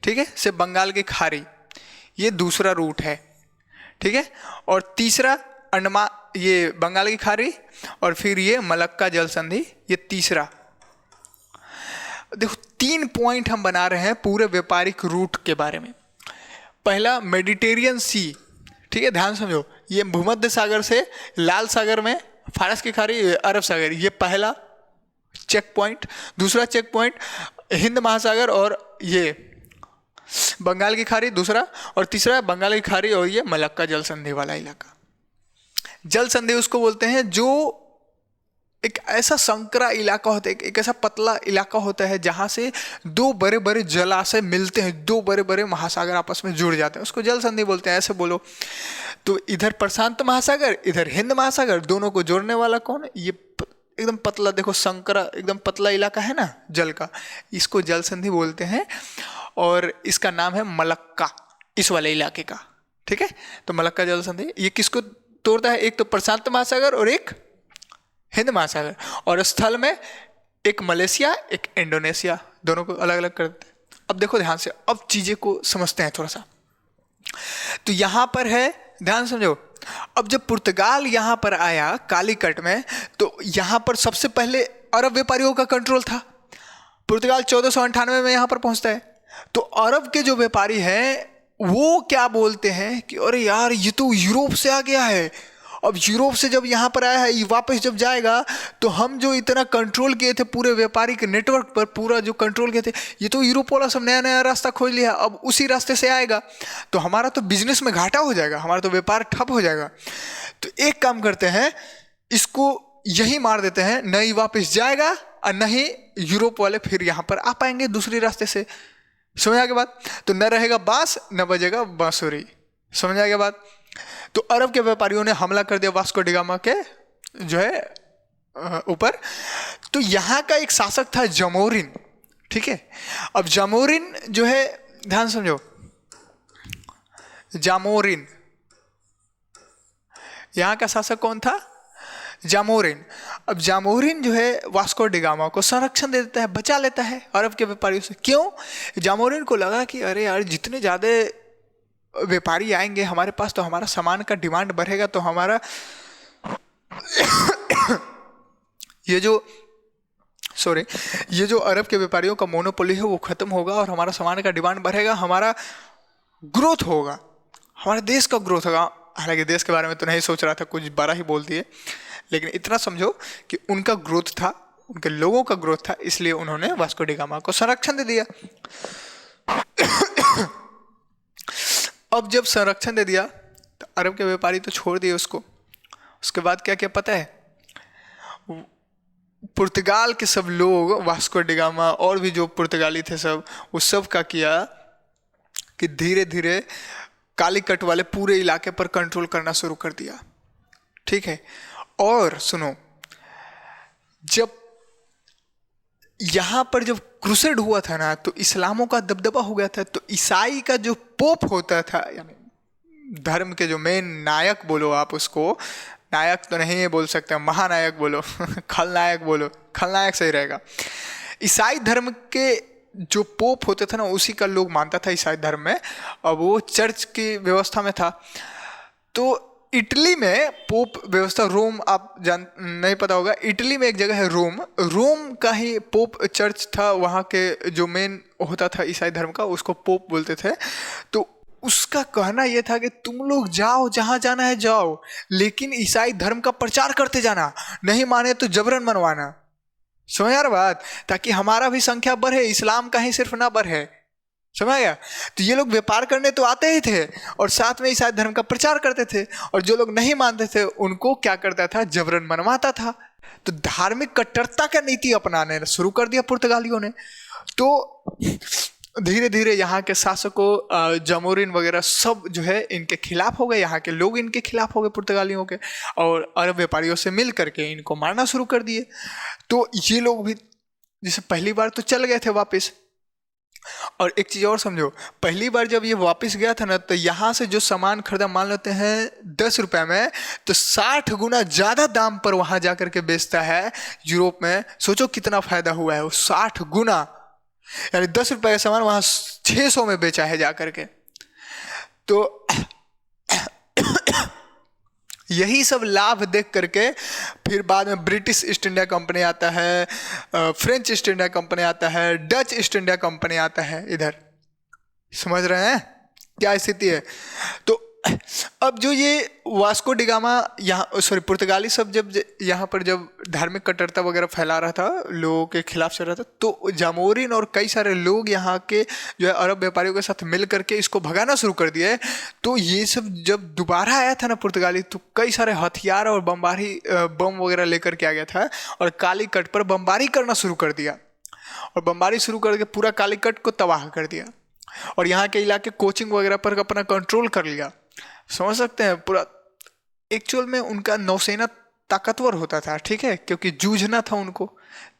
ठीक है, से बंगाल की खाड़ी, ये दूसरा रूट है, ठीक है। और तीसरा ये बंगाल की खाड़ी, और फिर ये मलक्का जल संधि, ये तीसरा। देखो 3 पॉइंट हम बना रहे हैं पूरे व्यापारिक रूट के बारे में। पहला मेडिटेरियन सी, ठीक है, ध्यान समझो, ये भूमध्य सागर से लाल सागर में फारस की खाड़ी, अरब सागर, ये पहला चेक पॉइंट। दूसरा चेक पॉइंट हिंद महासागर और ये बंगाल की खाड़ी, दूसरा। और तीसरा बंगाल की खाड़ी और ये मलक्का जल संधि वाला इलाका। जल संधि उसको बोलते हैं जो एक ऐसा संकरा इलाका होता है, एक ऐसा पतला इलाका होता है जहां से 2 बड़े बड़े जलाशय मिलते हैं, 2 बड़े बड़े महासागर आपस में जुड़ जाते हैं, उसको जल संधि बोलते हैं, ऐसे बोलो। तो इधर प्रशांत महासागर, इधर हिंद महासागर, दोनों को जोड़ने वाला कौन है? ये एकदम पतला, देखो संकरा, एकदम पतला इलाका है ना जल का, इसको जल संधि बोलते हैं। और इसका नाम है मलक्का, इस वाले इलाके का, ठीक है। तो मलक्का जल संधि ये किसको तोड़ता है? एक तो प्रशांत महासागर और एक हिंद महासागर, और स्थल में एक मलेशिया, एक इंडोनेशिया, दोनों को अलग अलग करते हैं। अब देखो ध्यान से, अब चीजें को समझते हैं थोड़ा सा। तो यहां पर है, ध्यान समझो, अब जब पुर्तगाल यहां पर आया कालीकट में, तो यहां पर सबसे पहले अरब व्यापारियों का कंट्रोल था। पुर्तगाल 1498 में यहां पर पहुंचता है। तो अरब के जो व्यापारी हैं वो क्या बोलते हैं कि अरे यार ये तो यूरोप से आ गया है, अब यूरोप से जब यहाँ पर आया है, ये वापस जब जाएगा तो हम जो इतना कंट्रोल किए थे पूरे व्यापारिक नेटवर्क पर, पूरा जो कंट्रोल किए थे, ये तो यूरोप वाला सब नया नया रास्ता खोज लिया, अब उसी रास्ते से आएगा, तो हमारा तो बिजनेस में घाटा हो जाएगा, हमारा तो व्यापार ठप हो जाएगा। तो एक काम करते हैं, इसको यही मार देते हैं, न ही वापस जाएगा और न ही यूरोप वाले फिर यहाँ पर आ पाएंगे दूसरे रास्ते से। समझ आ गया बात? तो न रहेगा बांस न बजेगा बांसुरी। समझ आ गया बात? तो अरब के व्यापारियों ने हमला कर दिया वास्को डी गामा के जो है ऊपर। तो यहाँ का एक शासक था जामोरिन, ठीक है। अब जामोरिन जो है, ध्यान समझो, जामोरिन, यहाँ का शासक कौन था? जामोरिन। अब जामोरिन जो है वास्को डी गामा को संरक्षण दे देता है, बचा लेता है अरब के व्यापारियों से। क्यों? जामोरिन को लगा कि अरे यार जितने ज़्यादा व्यापारी आएंगे हमारे पास तो हमारा सामान का डिमांड बढ़ेगा, तो हमारा ये जो अरब के व्यापारियों का मोनोपोली है वो खत्म होगा और हमारा सामान का डिमांड बढ़ेगा, हमारा ग्रोथ होगा, हमारे देश का ग्रोथ होगा। हालांकि देश के बारे में तो नहीं सोच रहा था, कुछ बड़ा ही बोल दिए, लेकिन इतना समझो कि उनका ग्रोथ था, उनके लोगों का ग्रोथ था, इसलिए उन्होंने वास्को डी गामा को संरक्षण दे दिया। अब जब संरक्षण दे दिया तो अरब के व्यापारी तो छोड़ दिए उसको। उसके बाद क्या क्या पता है? पुर्तगाल के सब लोग, वास्को डी गामा और भी जो पुर्तगाली थे सब, वो सब का किया कि धीरे धीरे कालीकट वाले पूरे इलाके पर कंट्रोल करना शुरू कर दिया, ठीक है। और सुनो, जब यहाँ पर जब क्रूसेड हुआ था ना, तो इस्लामों का दबदबा हो गया था। तो ईसाई का जो पोप होता था, यानी धर्म के जो मेन नायक बोलो आप उसको, नायक तो नहीं बोल सकते, महानायक बोलो खलनायक बोलो, खलनायक सही रहेगा। ईसाई धर्म के जो पोप होते थे ना, उसी का लोग मानता था ईसाई धर्म में। अब वो चर्च की व्यवस्था में था। तो इटली में पोप व्यवस्था, रोम आप नहीं पता होगा, इटली में एक जगह है रोम, रोम का ही पोप चर्च था, वहाँ के जो मेन होता था ईसाई धर्म का, उसको पोप बोलते थे। तो उसका कहना यह था कि तुम लोग जाओ, जहाँ जाना है जाओ, लेकिन ईसाई धर्म का प्रचार करते जाना, नहीं माने तो जबरन मनवाना। समझ यार बात? ताकि हमारा भी संख्या बढ़े, इस्लाम का ही सिर्फ ना बढ़े। समझ गया? तो ये लोग व्यापार करने तो आते ही थे और साथ में ईसाई धर्म का प्रचार करते थे, और जो लोग नहीं मानते थे उनको क्या करता था, जबरन मनवाता था। तो धार्मिक कट्टरता का नीति अपनाने शुरू कर दिया पुर्तगालियों ने। तो धीरे धीरे यहाँ के शासकों जामोरिन वगैरह सब जो है इनके खिलाफ हो गए, यहाँ के लोग इनके खिलाफ हो गए पुर्तगालियों के, और अरब व्यापारियों से मिल करके इनको मारना शुरू कर दिए। तो ये लोग भी जैसे पहली बार तो चल गए थे वापस। और एक चीज और समझो, पहली बार जब ये वापस गया था ना, तो यहाँ से जो सामान खरीदा, मान लेते हैं 10 रुपए में, तो 60 गुना ज्यादा दाम पर वहां जाकर के बेचता है यूरोप में। सोचो कितना फायदा हुआ है, वो 60 गुना, यानी 10 रुपए का सामान वहां 600 में बेचा है जाकर के। तो यही सब लाभ देख करके फिर बाद में ब्रिटिश ईस्ट इंडिया कंपनी आता है, फ्रेंच ईस्ट इंडिया कंपनी आता है, डच ईस्ट इंडिया कंपनी आता है इधर। समझ रहे हैं क्या स्थिति है? तो अब जो ये वास्को डिगामा यहाँ, सॉरी, पुर्तगाली सब जब यहाँ पर जब धार्मिक कट्टरता वगैरह फैला रहा था, लोगों के खिलाफ चल रहा था, तो जामोरिन और कई सारे लोग यहाँ के जो है अरब व्यापारियों के साथ मिल करके इसको भगाना शुरू कर दिया। तो ये सब जब दोबारा आया था ना पुर्तगाली, तो कई सारे हथियार और बम वगैरह लेकर के आ गया था और कालीकट पर बमबारी करना शुरू कर दिया, और बमबारी शुरू करके पूरा कालीकट को तबाह कर दिया, और यहाँ के इलाके कोचिंग वगैरह पर अपना कंट्रोल कर लिया। समझ सकते हैं पूरा। एक्चुअल में उनका नौसेना ताकतवर होता था, ठीक है, क्योंकि जूझना था उनको,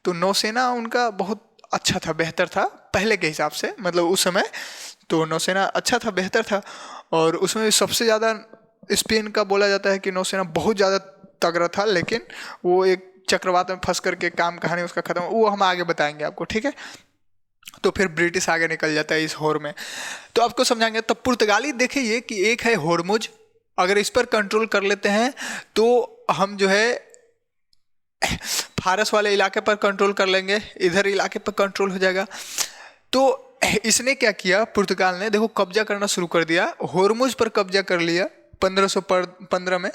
तो नौसेना उनका बहुत अच्छा था, बेहतर था पहले के हिसाब से, मतलब उस समय तो नौसेना अच्छा था, बेहतर था। और उसमें सबसे ज़्यादा स्पेन का बोला जाता है कि नौसेना बहुत ज़्यादा तगड़ा था, लेकिन वो एक चक्रवात में फंस करके काम कहानी उसका खत्म, वो हम आगे बताएंगे आपको, ठीक है। तो फिर ब्रिटिश आगे निकल जाता है इस होर में, तो आपको समझाएंगे। तब पुर्तगाली देखिए ये कि एक है होर्मुज, अगर इस पर कंट्रोल कर लेते हैं तो हम जो है फारस वाले इलाके पर कंट्रोल कर लेंगे, इधर इलाके पर कंट्रोल हो जाएगा। तो इसने क्या किया, पुर्तगाल ने देखो कब्जा करना शुरू कर दिया, होर्मुज पर कब्जा कर लिया 1515 में,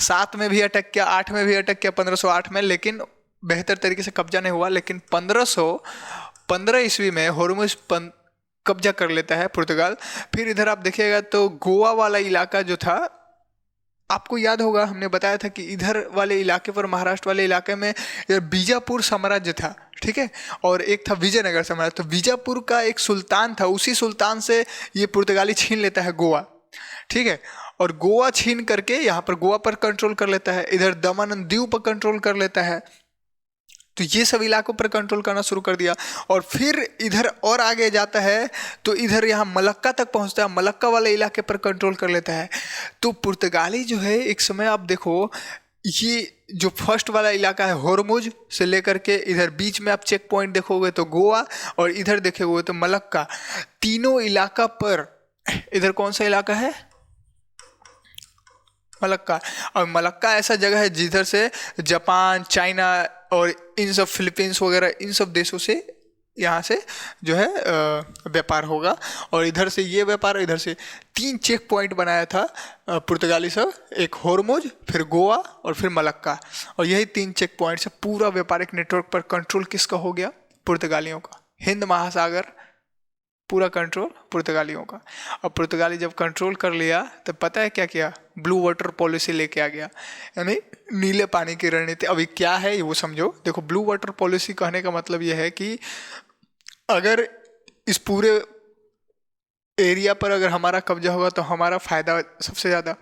7 में भी अटैक किया, 8 में भी अटैक किया, 1508 में, लेकिन बेहतर तरीके से कब्जा नहीं हुआ। लेकिन 1515 ईस्वी में होर्मुज कब्जा कर लेता है पुर्तगाल। फिर इधर आप देखिएगा तो गोवा वाला इलाका जो था, आपको याद होगा हमने बताया था कि इधर वाले इलाके पर, महाराष्ट्र वाले इलाके में बीजापुर साम्राज्य था, ठीक है, और एक था विजयनगर साम्राज्य। तो बीजापुर का एक सुल्तान था, उसी सुल्तान से ये पुर्तगाली छीन लेता है गोवा, ठीक है, और गोवा छीन करके यहाँ पर गोवा पर कंट्रोल कर लेता है, इधर दमन एंड दीव पर कंट्रोल कर लेता है। तो ये सब इलाकों पर कंट्रोल करना शुरू कर दिया, और फिर इधर और आगे जाता है तो इधर यहाँ मलक्का तक पहुँचता है, मलक्का वाले इलाके पर कंट्रोल कर लेता है। तो पुर्तगाली जो है एक समय आप देखो, ये जो फर्स्ट वाला इलाका है होर्मुज से लेकर के इधर बीच में आप चेक पॉइंट देखोगे तो गोवा, और इधर देखोगे तो मलक्का, तीनों इलाका पर, इधर कौन सा इलाका है, मलक्का। और मलक्का ऐसा जगह है जिधर से जापान, चाइना और इन सब फिलीपींस वगैरह इन सब देशों से यहाँ से जो है व्यापार होगा, और इधर से ये व्यापार, इधर से 3 चेक पॉइंट बनाया था पुर्तगाली सब, एक होर्मुज, फिर गोवा और फिर मलक्का, और यही 3 चेक पॉइंट से पूरा व्यापारिक नेटवर्क पर कंट्रोल किसका हो गया, पुर्तगालियों का। हिंद महासागर पूरा कंट्रोल पुर्तगालियों का। और पुर्तगाली जब कंट्रोल कर लिया तो पता है क्या किया, ब्लू वाटर पॉलिसी लेके आ गया, यानी नीले पानी की रणनीति। अभी क्या है वो समझो। देखो, ब्लू वाटर पॉलिसी कहने का मतलब यह है कि अगर इस पूरे एरिया पर अगर हमारा कब्जा होगा तो हमारा फायदा सबसे ज़्यादा,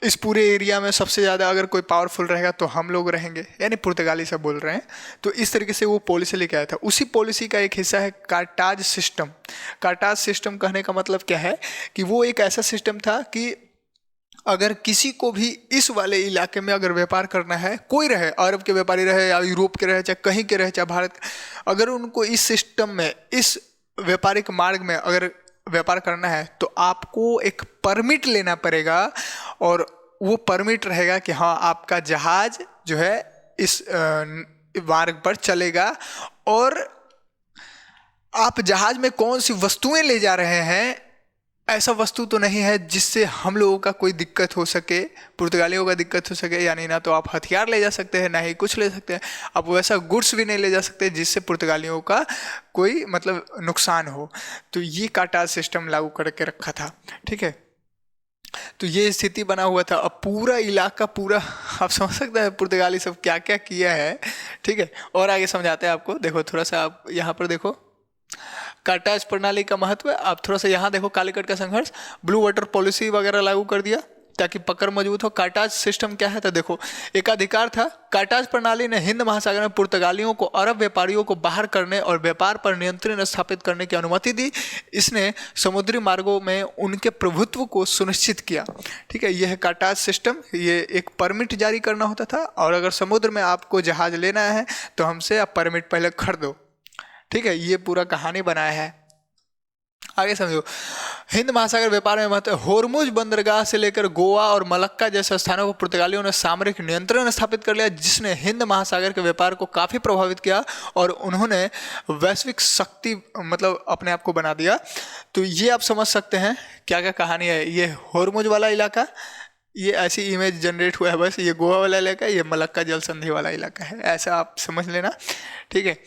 इस पूरे एरिया में सबसे ज़्यादा अगर कोई पावरफुल रहेगा तो हम लोग रहेंगे, यानी पुर्तगाली से बोल रहे हैं। तो इस तरीके से वो पॉलिसी लेके आया था। उसी पॉलिसी का एक हिस्सा है कार्टाज सिस्टम। कार्टाज सिस्टम कहने का मतलब क्या है कि वो एक ऐसा सिस्टम था कि अगर किसी को भी इस वाले इलाके में अगर व्यापार करना है, कोई रहे, अरब के व्यापारी रहे या यूरोप के रहे, चाहे कहीं के रहे, चाहे भारत, अगर उनको इस सिस्टम में, इस व्यापारिक मार्ग में अगर व्यापार करना है तो आपको एक परमिट लेना पड़ेगा, और वो परमिट रहेगा कि हाँ आपका जहाज जो है इस मार्ग पर चलेगा, और आप जहाज में कौन सी वस्तुएं ले जा रहे हैं ऐसा वस्तु तो नहीं है जिससे हम लोगों का कोई दिक्कत हो सके, पुर्तगालियों का दिक्कत हो सके। यानी ना तो आप हथियार ले जा सकते हैं, ना ही कुछ ले सकते हैं। आप वैसा गुड्स भी नहीं ले जा सकते जिससे पुर्तगालियों का कोई मतलब नुकसान हो। तो ये कार्टाज सिस्टम लागू करके रखा था, ठीक है। तो ये स्थिति बना हुआ था। अब पूरा इलाका पूरा आप समझ सकते हैं पुर्तगाली सब क्या क्या किया है, ठीक है। और आगे समझाते हैं आपको। देखो थोड़ा सा आप यहाँ पर देखो कार्टाज प्रणाली का महत्व। आप थोड़ा सा यहाँ देखो, कालीकट का संघर्ष, ब्लू वाटर पॉलिसी वगैरह लागू कर दिया ताकि पकड़ मजबूत हो। कार्टाज सिस्टम क्या है तो देखो, एकाधिकार था। कार्टाज प्रणाली ने हिंद महासागर में पुर्तगालियों को अरब व्यापारियों को बाहर करने और व्यापार पर नियंत्रण स्थापित करने की अनुमति दी। इसने समुद्री मार्गों में उनके प्रभुत्व को सुनिश्चित किया, ठीक है। यह है कार्टाज सिस्टम। ये एक परमिट जारी करना होता था, और अगर समुद्र में आपको जहाज लेना है तो हमसे आप परमिट पहले खरीदो, ठीक है। ये पूरा कहानी बनाया है। आगे समझो, हिंद महासागर व्यापार में महत्व। होर्मुज बंदरगाह से लेकर गोवा और मलक्का जैसे स्थानों पर पुर्तगालियों ने सामरिक नियंत्रण स्थापित कर लिया, जिसने हिंद महासागर के व्यापार को काफी प्रभावित किया और उन्होंने वैश्विक शक्ति मतलब अपने आप को बना दिया। तो ये आप समझ सकते हैं क्या क्या कहानी है। ये होर्मुज वाला इलाका, ये ऐसी इमेज जनरेट हुआ है बस। ये गोवा वाला इलाका, ये मलक्का जल संधि वाला इलाका है, ऐसा आप समझ लेना, ठीक है।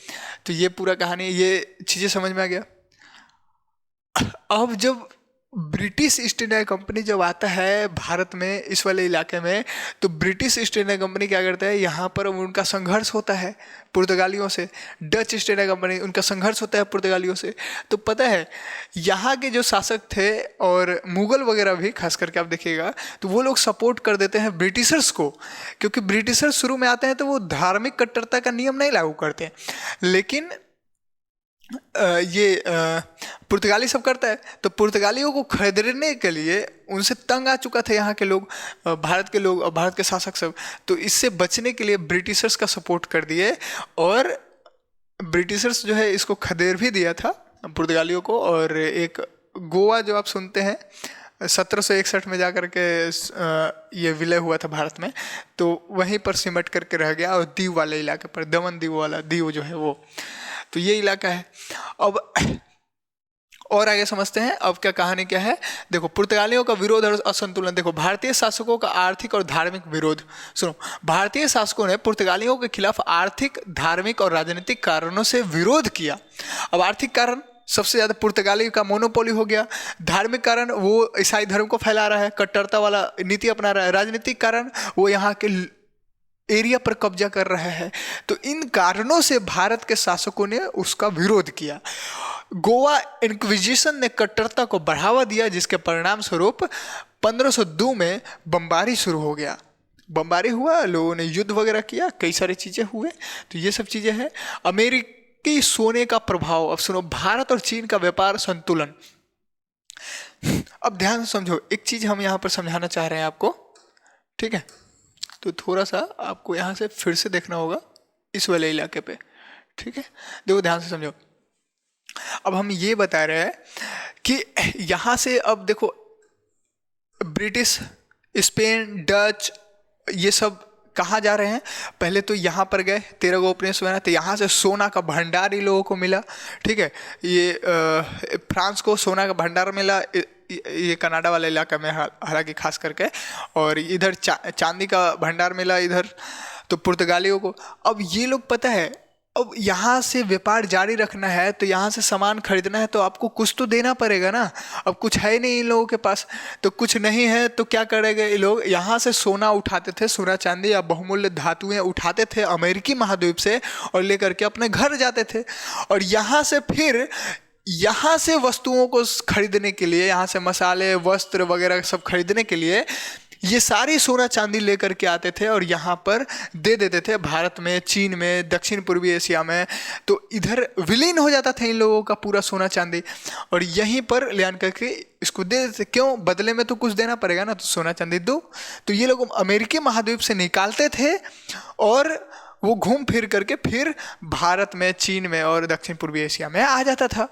तो ये पूरा कहानी, ये चीज़ें समझ में आ गया। अब जब ब्रिटिश ईस्ट इंडिया कंपनी जब आता है भारत में इस वाले इलाके में, तो ब्रिटिश ईस्ट इंडिया कंपनी क्या करता है, यहाँ पर उनका संघर्ष होता है पुर्तगालियों से। डच ईस्ट इंडिया कंपनी, उनका संघर्ष होता है पुर्तगालियों से। तो पता है यहाँ के जो शासक थे और मुगल वगैरह भी खास करके आप देखिएगा, तो वो लोग सपोर्ट कर देते हैं ब्रिटिशर्स को, क्योंकि ब्रिटिशर्स शुरू में आते हैं तो वो धार्मिक कट्टरता का नियम नहीं लागू करते हैं, लेकिन ये पुर्तगाली सब करता है। तो पुर्तगालियों को खरीदने के लिए उनसे तंग आ चुका था यहाँ के लोग, भारत के लोग और भारत के शासक सब। तो इससे बचने के लिए ब्रिटिशर्स का सपोर्ट कर दिए, और ब्रिटिशर्स जो है इसको खदेड़ भी दिया था पुर्तगालियों को। और एक गोवा जो आप सुनते हैं 1761 में जाकर के ये विलय हुआ था भारत में, तो वहीं पर सिमट करके रह गया। और दीव वाले इलाके पर, दमन दीव वाला, दीव जो है वो, तो ये इलाका है। अब और आगे समझते हैं अब क्या कहानी क्या है। देखो, पुर्तगालियों का विरोध और असंतुलन। देखो, भारतीय शासकों का आर्थिक और धार्मिक विरोध। सुनो, भारतीय शासकों ने पुर्तगालियों के खिलाफ आर्थिक, धार्मिक और राजनीतिक कारणों से विरोध किया। अब आर्थिक कारण, सबसे ज्यादा पुर्तगाली का मोनोपोली हो गया। धार्मिक कारण, वो ईसाई धर्म को फैला रहा है, कट्टरता वाला नीति अपना रहा है। राजनीतिक कारण, वो यहाँ के एरिया पर कब्जा कर रहा है। तो इन कारणों से भारत के शासकों ने उसका विरोध किया। गोवा इंक्विजिशन ने कट्टरता को बढ़ावा दिया, जिसके परिणाम स्वरूप 1502 में बमबारी शुरू हो गया। बमबारी हुआ, लोगों ने युद्ध वगैरह किया, कई सारी चीजें हुए। तो ये सब चीजें हैं। अमेरिकी सोने का प्रभाव। अब सुनो, भारत और चीन का व्यापार संतुलन। अब ध्यान से समझो, एक चीज हम यहाँ पर समझाना चाह रहे हैं आपको, ठीक है। तो थोड़ा सा आपको यहाँ से फिर से देखना होगा इस वाले इलाके पे, ठीक है। देखो ध्यान से समझो। अब हम ये बता रहे हैं कि यहाँ से, अब देखो, ब्रिटिश, स्पेन, डच, ये सब कहाँ जा रहे हैं। पहले तो यहाँ पर गए, 13 गो उपनिवेश बना, तो यहाँ से सोना का भंडार इन लोगों को मिला, ठीक है। ये फ्रांस को सोना का भंडार मिला, ये कनाडा वाले इलाका में हालांकि खास करके। और इधर चांदी का भंडार मिला इधर, तो पुर्तगालियों को। अब ये लोग, पता है, अब यहाँ से व्यापार जारी रखना है, तो यहाँ से सामान खरीदना है, तो आपको कुछ तो देना पड़ेगा ना। अब कुछ है नहीं इन लोगों के पास, तो कुछ नहीं है तो क्या करेंगे ये लोग। यहाँ से सोना उठाते थे, सोना चांदी या बहुमूल्य धातुएं उठाते थे अमेरिकी महाद्वीप से, और लेकर के अपने घर जाते थे। और यहाँ से फिर यहाँ से वस्तुओं को खरीदने के लिए, यहाँ से मसाले, वस्त्र वगैरह सब खरीदने के लिए ये सारी सोना चांदी लेकर के आते थे और यहाँ पर दे देते थे, भारत में, चीन में, दक्षिण पूर्वी एशिया में। तो इधर विलीन हो जाता था इन लोगों का पूरा सोना चांदी, और यहीं पर ले आन करके इसको दे देते। क्यों? बदले में तो कुछ देना पड़ेगा ना, तो सोना चांदी दो। तो ये लोग अमेरिकी महाद्वीप से निकालते थे, और वो घूम फिर करके फिर भारत में, चीन में और दक्षिण पूर्वी एशिया में आ जाता था।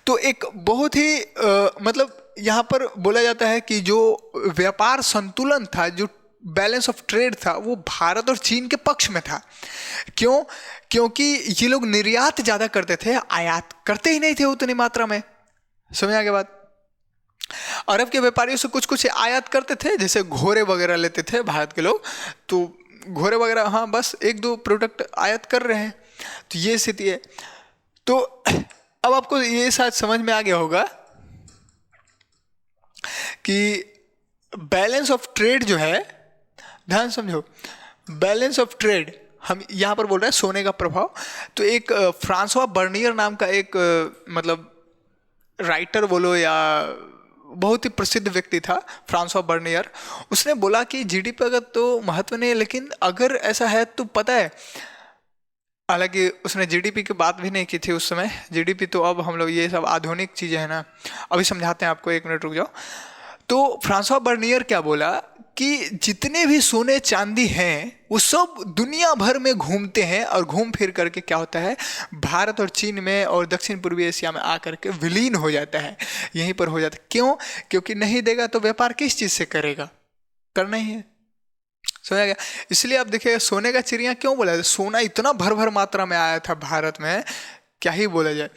तो एक बहुत ही मतलब यहाँ पर बोला जाता है कि जो व्यापार संतुलन था, जो बैलेंस ऑफ ट्रेड था, वो भारत और चीन के पक्ष में था। क्यों? क्योंकि ये लोग निर्यात ज़्यादा करते थे, आयात करते ही नहीं थे उतनी मात्रा में। समझ आ गया बात? अरब के व्यापारियों से कुछ कुछ आयात करते थे, जैसे घोड़े वगैरह लेते थे भारत के लोग, तो घोड़े वगैरह, हाँ बस एक दो प्रोडक्ट आयात कर रहे हैं। तो ये स्थिति है। तो अब आपको ये शायद समझ में आ गया होगा कि बैलेंस ऑफ ट्रेड जो है, ध्यान समझो, बैलेंस ऑफ ट्रेड हम यहाँ पर बोल रहे हैं सोने का प्रभाव। तो एक फ्रांसवा बर्नियर नाम का एक मतलब राइटर बोलो या बहुत ही प्रसिद्ध व्यक्ति था, फ्रांसवा बर्नियर। उसने बोला कि जीडीपी का तो महत्व नहीं है, लेकिन अगर ऐसा है तो पता है, हालांकि उसने जीडीपी की बात भी नहीं की थी उस समय। जीडीपी तो अब हम लोग ये सब आधुनिक चीज़ें हैं ना, अभी समझाते हैं आपको, एक मिनट रुक जाओ। तो फ्रांसवा बर्नियर क्या बोला कि जितने भी सोने चांदी हैं वो सब दुनिया भर में घूमते हैं, और घूम फिर करके क्या होता है, भारत और चीन में और दक्षिण पूर्वी एशिया में आकर के विलीन हो जाता है, यहीं पर हो जाता है। क्यों? क्योंकि नहीं देगा तो व्यापार किस चीज़ से करेगा, करना ही है। समझा गया? इसलिए आप देखिए सोने का चिड़िया क्यों बोला, सोना इतना भर भर मात्रा में आया था भारत में, क्या ही बोला जाए।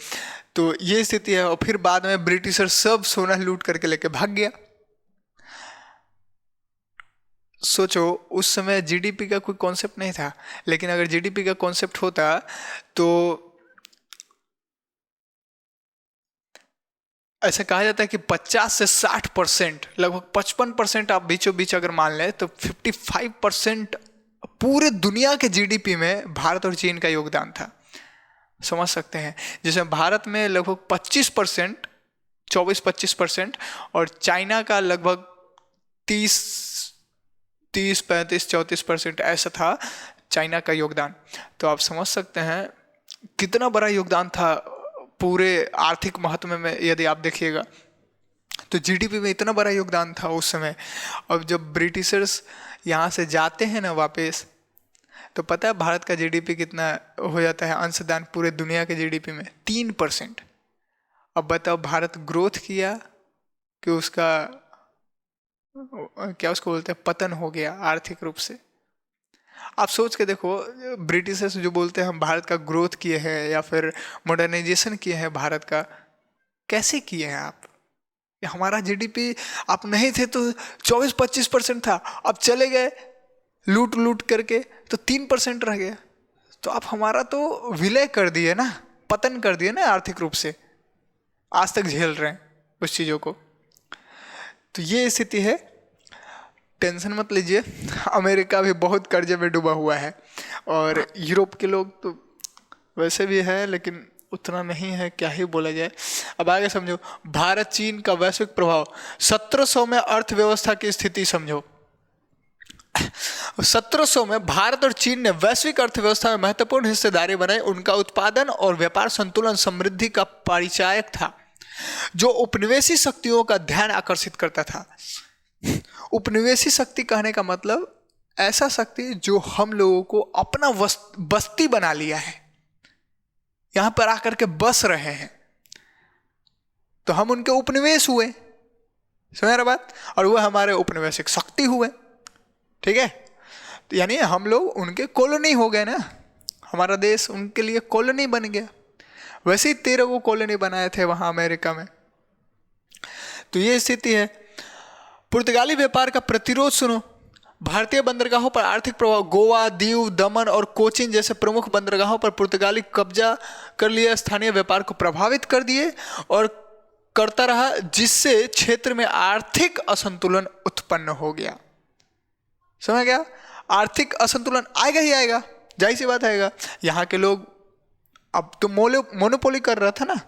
तो ये स्थिति है। और फिर बाद में ब्रिटिशर सब सोना लूट करके लेके भाग गया। सोचो उस समय जीडीपी का कोई कॉन्सेप्ट नहीं था, लेकिन अगर जीडीपी का कॉन्सेप्ट होता तो ऐसा कहा जाता है कि 50 से 60%, लगभग 55% आप बीचों बीच अगर मान लें तो 55% पूरे दुनिया के जीडीपी में भारत और चीन का योगदान था। समझ सकते हैं, जिसमें भारत में लगभग 25%, 24-25%, और चाइना का लगभग 30-35-34% ऐसा था चाइना का योगदान। तो आप समझ सकते हैं कितना बड़ा योगदान था पूरे आर्थिक महत्व में। यदि आप देखिएगा तो जीडीपी में इतना बड़ा योगदान था उस समय। अब जब ब्रिटिशर्स यहाँ से जाते हैं ना वापस, तो पता है भारत का जीडीपी कितना हो जाता है अंशदान पूरे दुनिया के जीडीपी में? 3%। अब बताओ भारत ग्रोथ किया कि उसका क्या उसको बोलते हैं, पतन हो गया आर्थिक रूप से। आप सोच के देखो, ब्रिटिशर्स जो बोलते हैं हम भारत का ग्रोथ किए हैं या फिर मॉडर्नाइजेशन किए हैं भारत का, कैसे किए हैं आप? हमारा जीडीपी आप नहीं थे तो 24-25% था, अब चले गए लूट लूट करके तो 3% रह गया। तो आप हमारा तो विलय कर दिए ना, पतन कर दिए ना आर्थिक रूप से, आज तक झेल रहे हैं उस चीज़ों को। तो ये स्थिति है, टेंशन मत लीजिए। अमेरिका भी बहुत कर्जे में डूबा हुआ है, और यूरोप के लोग तो वैसे भी है लेकिन उतना नहीं है, क्या ही बोला जाए। अब आगे समझो, भारत चीन का वैश्विक प्रभाव। 1700 में अर्थव्यवस्था की स्थिति समझो। 1700 में भारत और चीन ने वैश्विक अर्थव्यवस्था में महत्वपूर्ण हिस्सेदारी बनाई। उनका उत्पादन और व्यापार संतुलन समृद्धि का परिचायक था, जो उपनिवेशी शक्तियों का ध्यान आकर्षित करता था। उपनिवेशी शक्ति कहने का मतलब ऐसा शक्ति जो हम लोगों को अपना बस्ती बना लिया है, यहां पर आकर के बस रहे हैं, तो हम उनके उपनिवेश हुए। समझ रहे बात? और वह हमारे उपनिवेशिक शक्ति हुए। ठीक है, तो यानी हम लोग उनके कॉलोनी हो गए ना, हमारा देश उनके लिए कॉलोनी बन गया। वैसे ही 13 को कॉलोनी बनाए थे वहां अमेरिका में। तो ये स्थिति है। पुर्तगाली व्यापार का प्रतिरोध सुनो। भारतीय बंदरगाहों पर आर्थिक प्रभाव। गोवा, दीव, दमन और कोचीन जैसे प्रमुख बंदरगाहों पर पुर्तगाली कब्जा कर लिए, स्थानीय व्यापार को प्रभावित कर दिए और करता रहा, जिससे क्षेत्र में आर्थिक असंतुलन उत्पन्न हो गया। समझ गया? आर्थिक असंतुलन आएगा ही आएगा, जाहिर सी बात आएगा। यहाँ के लोग अब तो मोनोपोली कर रहा था ना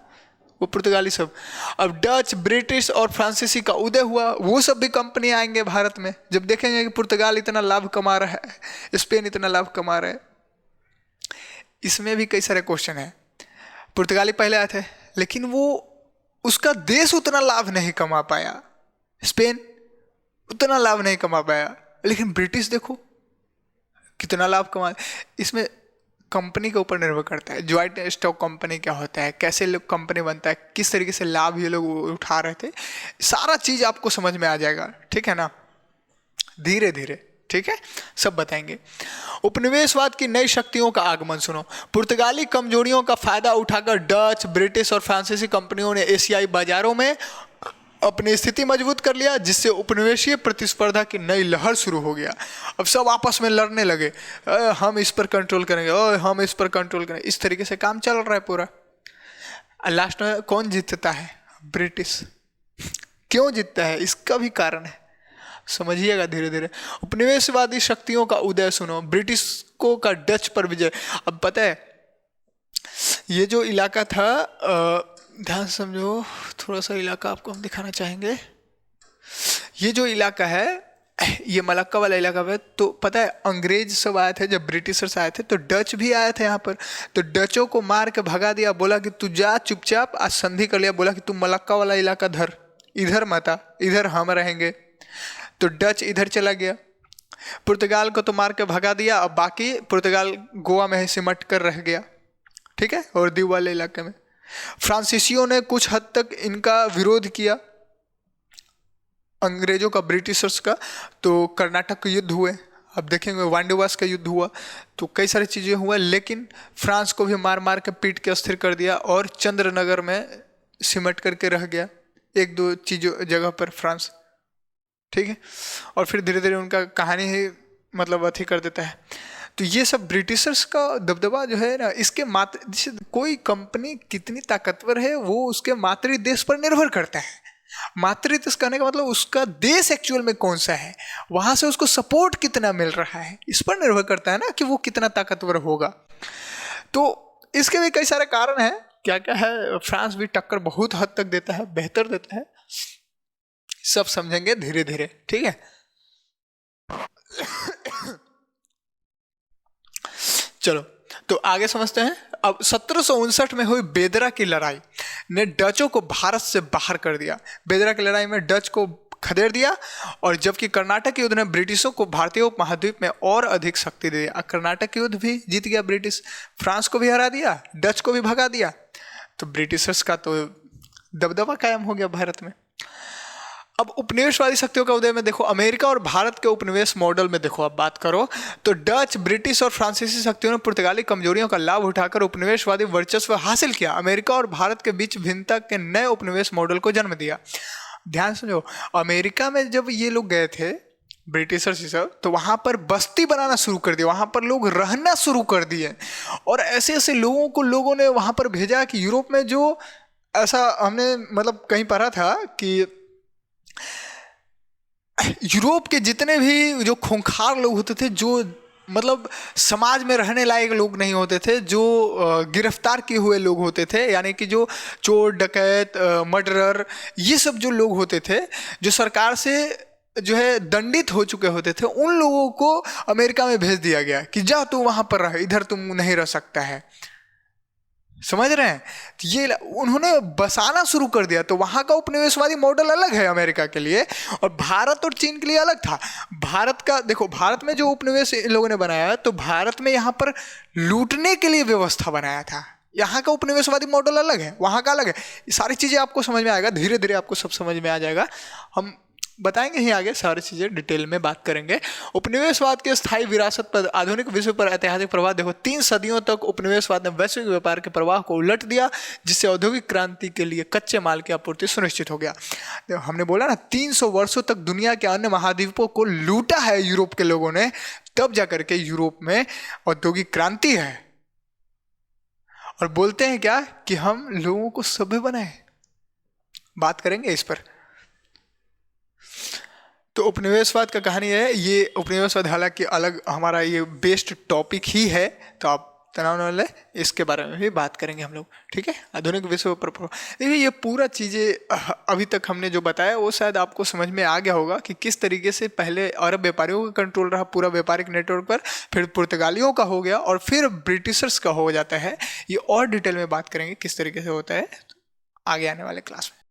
वो पुर्तगाली सब। अब डच, ब्रिटिश और फ्रांसीसी का उदय हुआ, वो सब भी कंपनी आएंगे भारत में। जब देखेंगे कि पुर्तगाल इतना लाभ कमा रहा है, स्पेन इतना लाभ कमा रहा है। इसमें भी कई सारे क्वेश्चन है। पुर्तगाली पहले आए थे, लेकिन वो उसका देश उतना लाभ नहीं कमा पाया, स्पेन उतना लाभ नहीं कमा पाया। लेकिन ब्रिटिश देखो कितना लाभ कमा। इसमें कंपनी के ऊपर निर्भर करता है। ज्वाइंट स्टॉक कंपनी क्या होता है, कैसे लोग कंपनी बनता है, किस तरीके से लाभ ये लोग उठा रहे थे, सारा चीज़ आपको समझ में आ जाएगा। ठीक है ना, धीरे धीरे। ठीक है, सब बताएंगे। उपनिवेशवाद की नई शक्तियों का आगमन सुनो। पुर्तगाली कमजोरियों का फायदा उठाकर डच, ब्रिटिश और फ्रांसीसी कंपनियों ने एशियाई बाजारों में अपनी स्थिति मजबूत कर लिया, जिससे उपनिवेशीय प्रतिस्पर्धा की नई लहर शुरू हो गया। अब सब आपस में लड़ने लगे, हम इस पर कंट्रोल करेंगे, हम इस पर कंट्रोल करेंगे, इस तरीके से काम चल रहा है पूरा। लास्ट में कौन जीतता है? ब्रिटिश। क्यों जीतता है? इसका भी कारण है, समझिएगा धीरे धीरे। उपनिवेशवादी शक्तियों का उदय सुनो, ब्रिटिशों का डच पर विजय। अब पता है ये जो इलाका था, ध्यान समझो, थोड़ा सा इलाका आपको हम दिखाना चाहेंगे। ये जो इलाका है, ये मलक्का वाला इलाका है, तो पता है अंग्रेज सब आए थे, जब ब्रिटिशर्स आए थे तो डच भी आए थे यहाँ पर। तो डचों को मार के भगा दिया, बोला कि तू जा चुपचाप, आज संधि कर लिया, बोला कि तू मलक्का वाला इलाका धर, इधर मत आ, इधर हम रहेंगे। तो डच इधर चला गया, पुर्तगाल को तो मार के भगा दिया, अब बाकी पुर्तगाल गोवा में ही सिमट कर रह गया, ठीक है, और दीव वाले इलाके में। फ्रांसीसियों ने कुछ हद तक इनका विरोध किया, अंग्रेजों का, ब्रिटिशर्स का। तो कर्नाटक के युद्ध हुए, अब देखेंगे वांडोवास का युद्ध हुआ, तो कई सारी चीज़ें हुआ, लेकिन फ्रांस को भी मार मार के पीट के अस्थिर कर दिया और चंद्रनगर में सिमट करके रह गया, एक दो चीज़ों जगह पर फ्रांस, ठीक है। और फिर धीरे धीरे उनका कहानी ही मतलब अथी कर देता है। तो ये सब ब्रिटिशर्स का दबदबा जो है ना, इसके मात्र, कोई कंपनी कितनी ताकतवर है वो उसके मातृ देश पर निर्भर करता है। मातृ देश कहने का मतलब उसका देश एक्चुअल में कौन सा है, वहां से उसको सपोर्ट कितना मिल रहा है, इस पर निर्भर करता है ना कि वो कितना ताकतवर होगा। तो इसके भी कई सारे कारण हैं, क्या क्या है। फ्रांस भी टक्कर बहुत हद तक देता है, बेहतर देता है, सब समझेंगे धीरे धीरे, ठीक है। चलो तो आगे समझते हैं। अब 1759 में हुई बेदरा की लड़ाई ने डचों को भारत से बाहर कर दिया। बेदरा की लड़ाई में डच को खदेड़ दिया, और जबकि कर्नाटक युद्ध ने ब्रिटिशों को भारतीय उपमहाद्वीप में और अधिक शक्ति दे दिया। कर्नाटक युद्ध भी जीत गया ब्रिटिश, फ्रांस को भी हरा दिया, डच को भी भगा दिया, तो ब्रिटिशर्स का तो दबदबा कायम हो गया भारत में। अब उपनिवेशवादी शक्तियों का उदय में देखो, अमेरिका और भारत के उपनिवेश मॉडल में देखो, अब बात करो तो डच, ब्रिटिश और फ्रांसीसी शक्तियों ने पुर्तगाली कमजोरियों का लाभ उठाकर उपनिवेशवादी वर्चस्व हासिल किया। अमेरिका और भारत के बीच भिन्नता के नए उपनिवेश मॉडल को जन्म दिया। ध्यान समझो, अमेरिका में जब ये लोग गए थे ब्रिटिशर्स सब, तो वहां पर बस्ती बनाना शुरू कर दिया, वहां पर लोग रहना शुरू कर दिए, और ऐसे ऐसे लोगों ने वहां पर भेजा कि यूरोप में जो, ऐसा हमने मतलब कहीं पढ़ा था कि यूरोप के जितने भी जो खूंखार लोग होते थे, जो मतलब समाज में रहने लायक लोग नहीं होते थे, जो गिरफ्तार किए हुए लोग होते थे, यानी कि जो चोर डकैत मर्डरर, ये सब जो लोग होते थे, जो सरकार से जो है दंडित हो चुके होते थे, उन लोगों को अमेरिका में भेज दिया गया कि जा तू वहां पर रह, इधर तुम नहीं रह सकता है। समझ रहे हैं? तो ये उन्होंने बसाना शुरू कर दिया। तो वहां का उपनिवेशवादी मॉडल अलग है अमेरिका के लिए, और भारत और चीन के लिए अलग था। भारत का देखो, भारत में जो उपनिवेश इन लोगों ने बनाया, तो भारत में यहाँ पर लूटने के लिए व्यवस्था बनाया था। यहाँ का उपनिवेशवादी मॉडल अलग है, वहाँ का अलग है। ये सारी चीज़ें आपको समझ में आएगा, धीरे धीरे आपको सब समझ में आ जाएगा। हम बताएंगे ही आगे, सारी चीज़ें डिटेल में बात करेंगे। उपनिवेशवाद के स्थायी विरासत पर, आधुनिक विश्व पर ऐतिहासिक प्रभाव देखो। 3 सदियों तक उपनिवेशवाद ने वैश्विक व्यापार के प्रवाह को उलट दिया, जिससे औद्योगिक क्रांति के लिए कच्चे माल की आपूर्ति सुनिश्चित हो गया। हमने बोला ना, 300 वर्षों तक दुनिया के अन्य महाद्वीपों को लूटा है यूरोप के लोगों ने, तब जाकर के यूरोप में औद्योगिक क्रांति है। और बोलते हैं क्या कि हम लोगों को सभ्य बनाए। बात करेंगे इस पर। तो उपनिवेशवाद का कहानी है ये। उपनिवेशवाद हालांकि अलग हमारा ये बेस्ट टॉपिक ही है, तो आप तनाव न ले, इसके बारे में भी बात करेंगे हम लोग, ठीक है। आधुनिक विश्व पर देखिए, ये पूरा चीज़ें अभी तक हमने जो बताया वो शायद आपको समझ में आ गया होगा कि किस तरीके से पहले अरब व्यापारियों का कंट्रोल रहा पूरा व्यापारिक नेटवर्क पर, फिर पुर्तगालियों का हो गया, और फिर ब्रिटिशर्स का हो जाता है। ये और डिटेल में बात करेंगे किस तरीके से होता है आगे आने वाले क्लास में।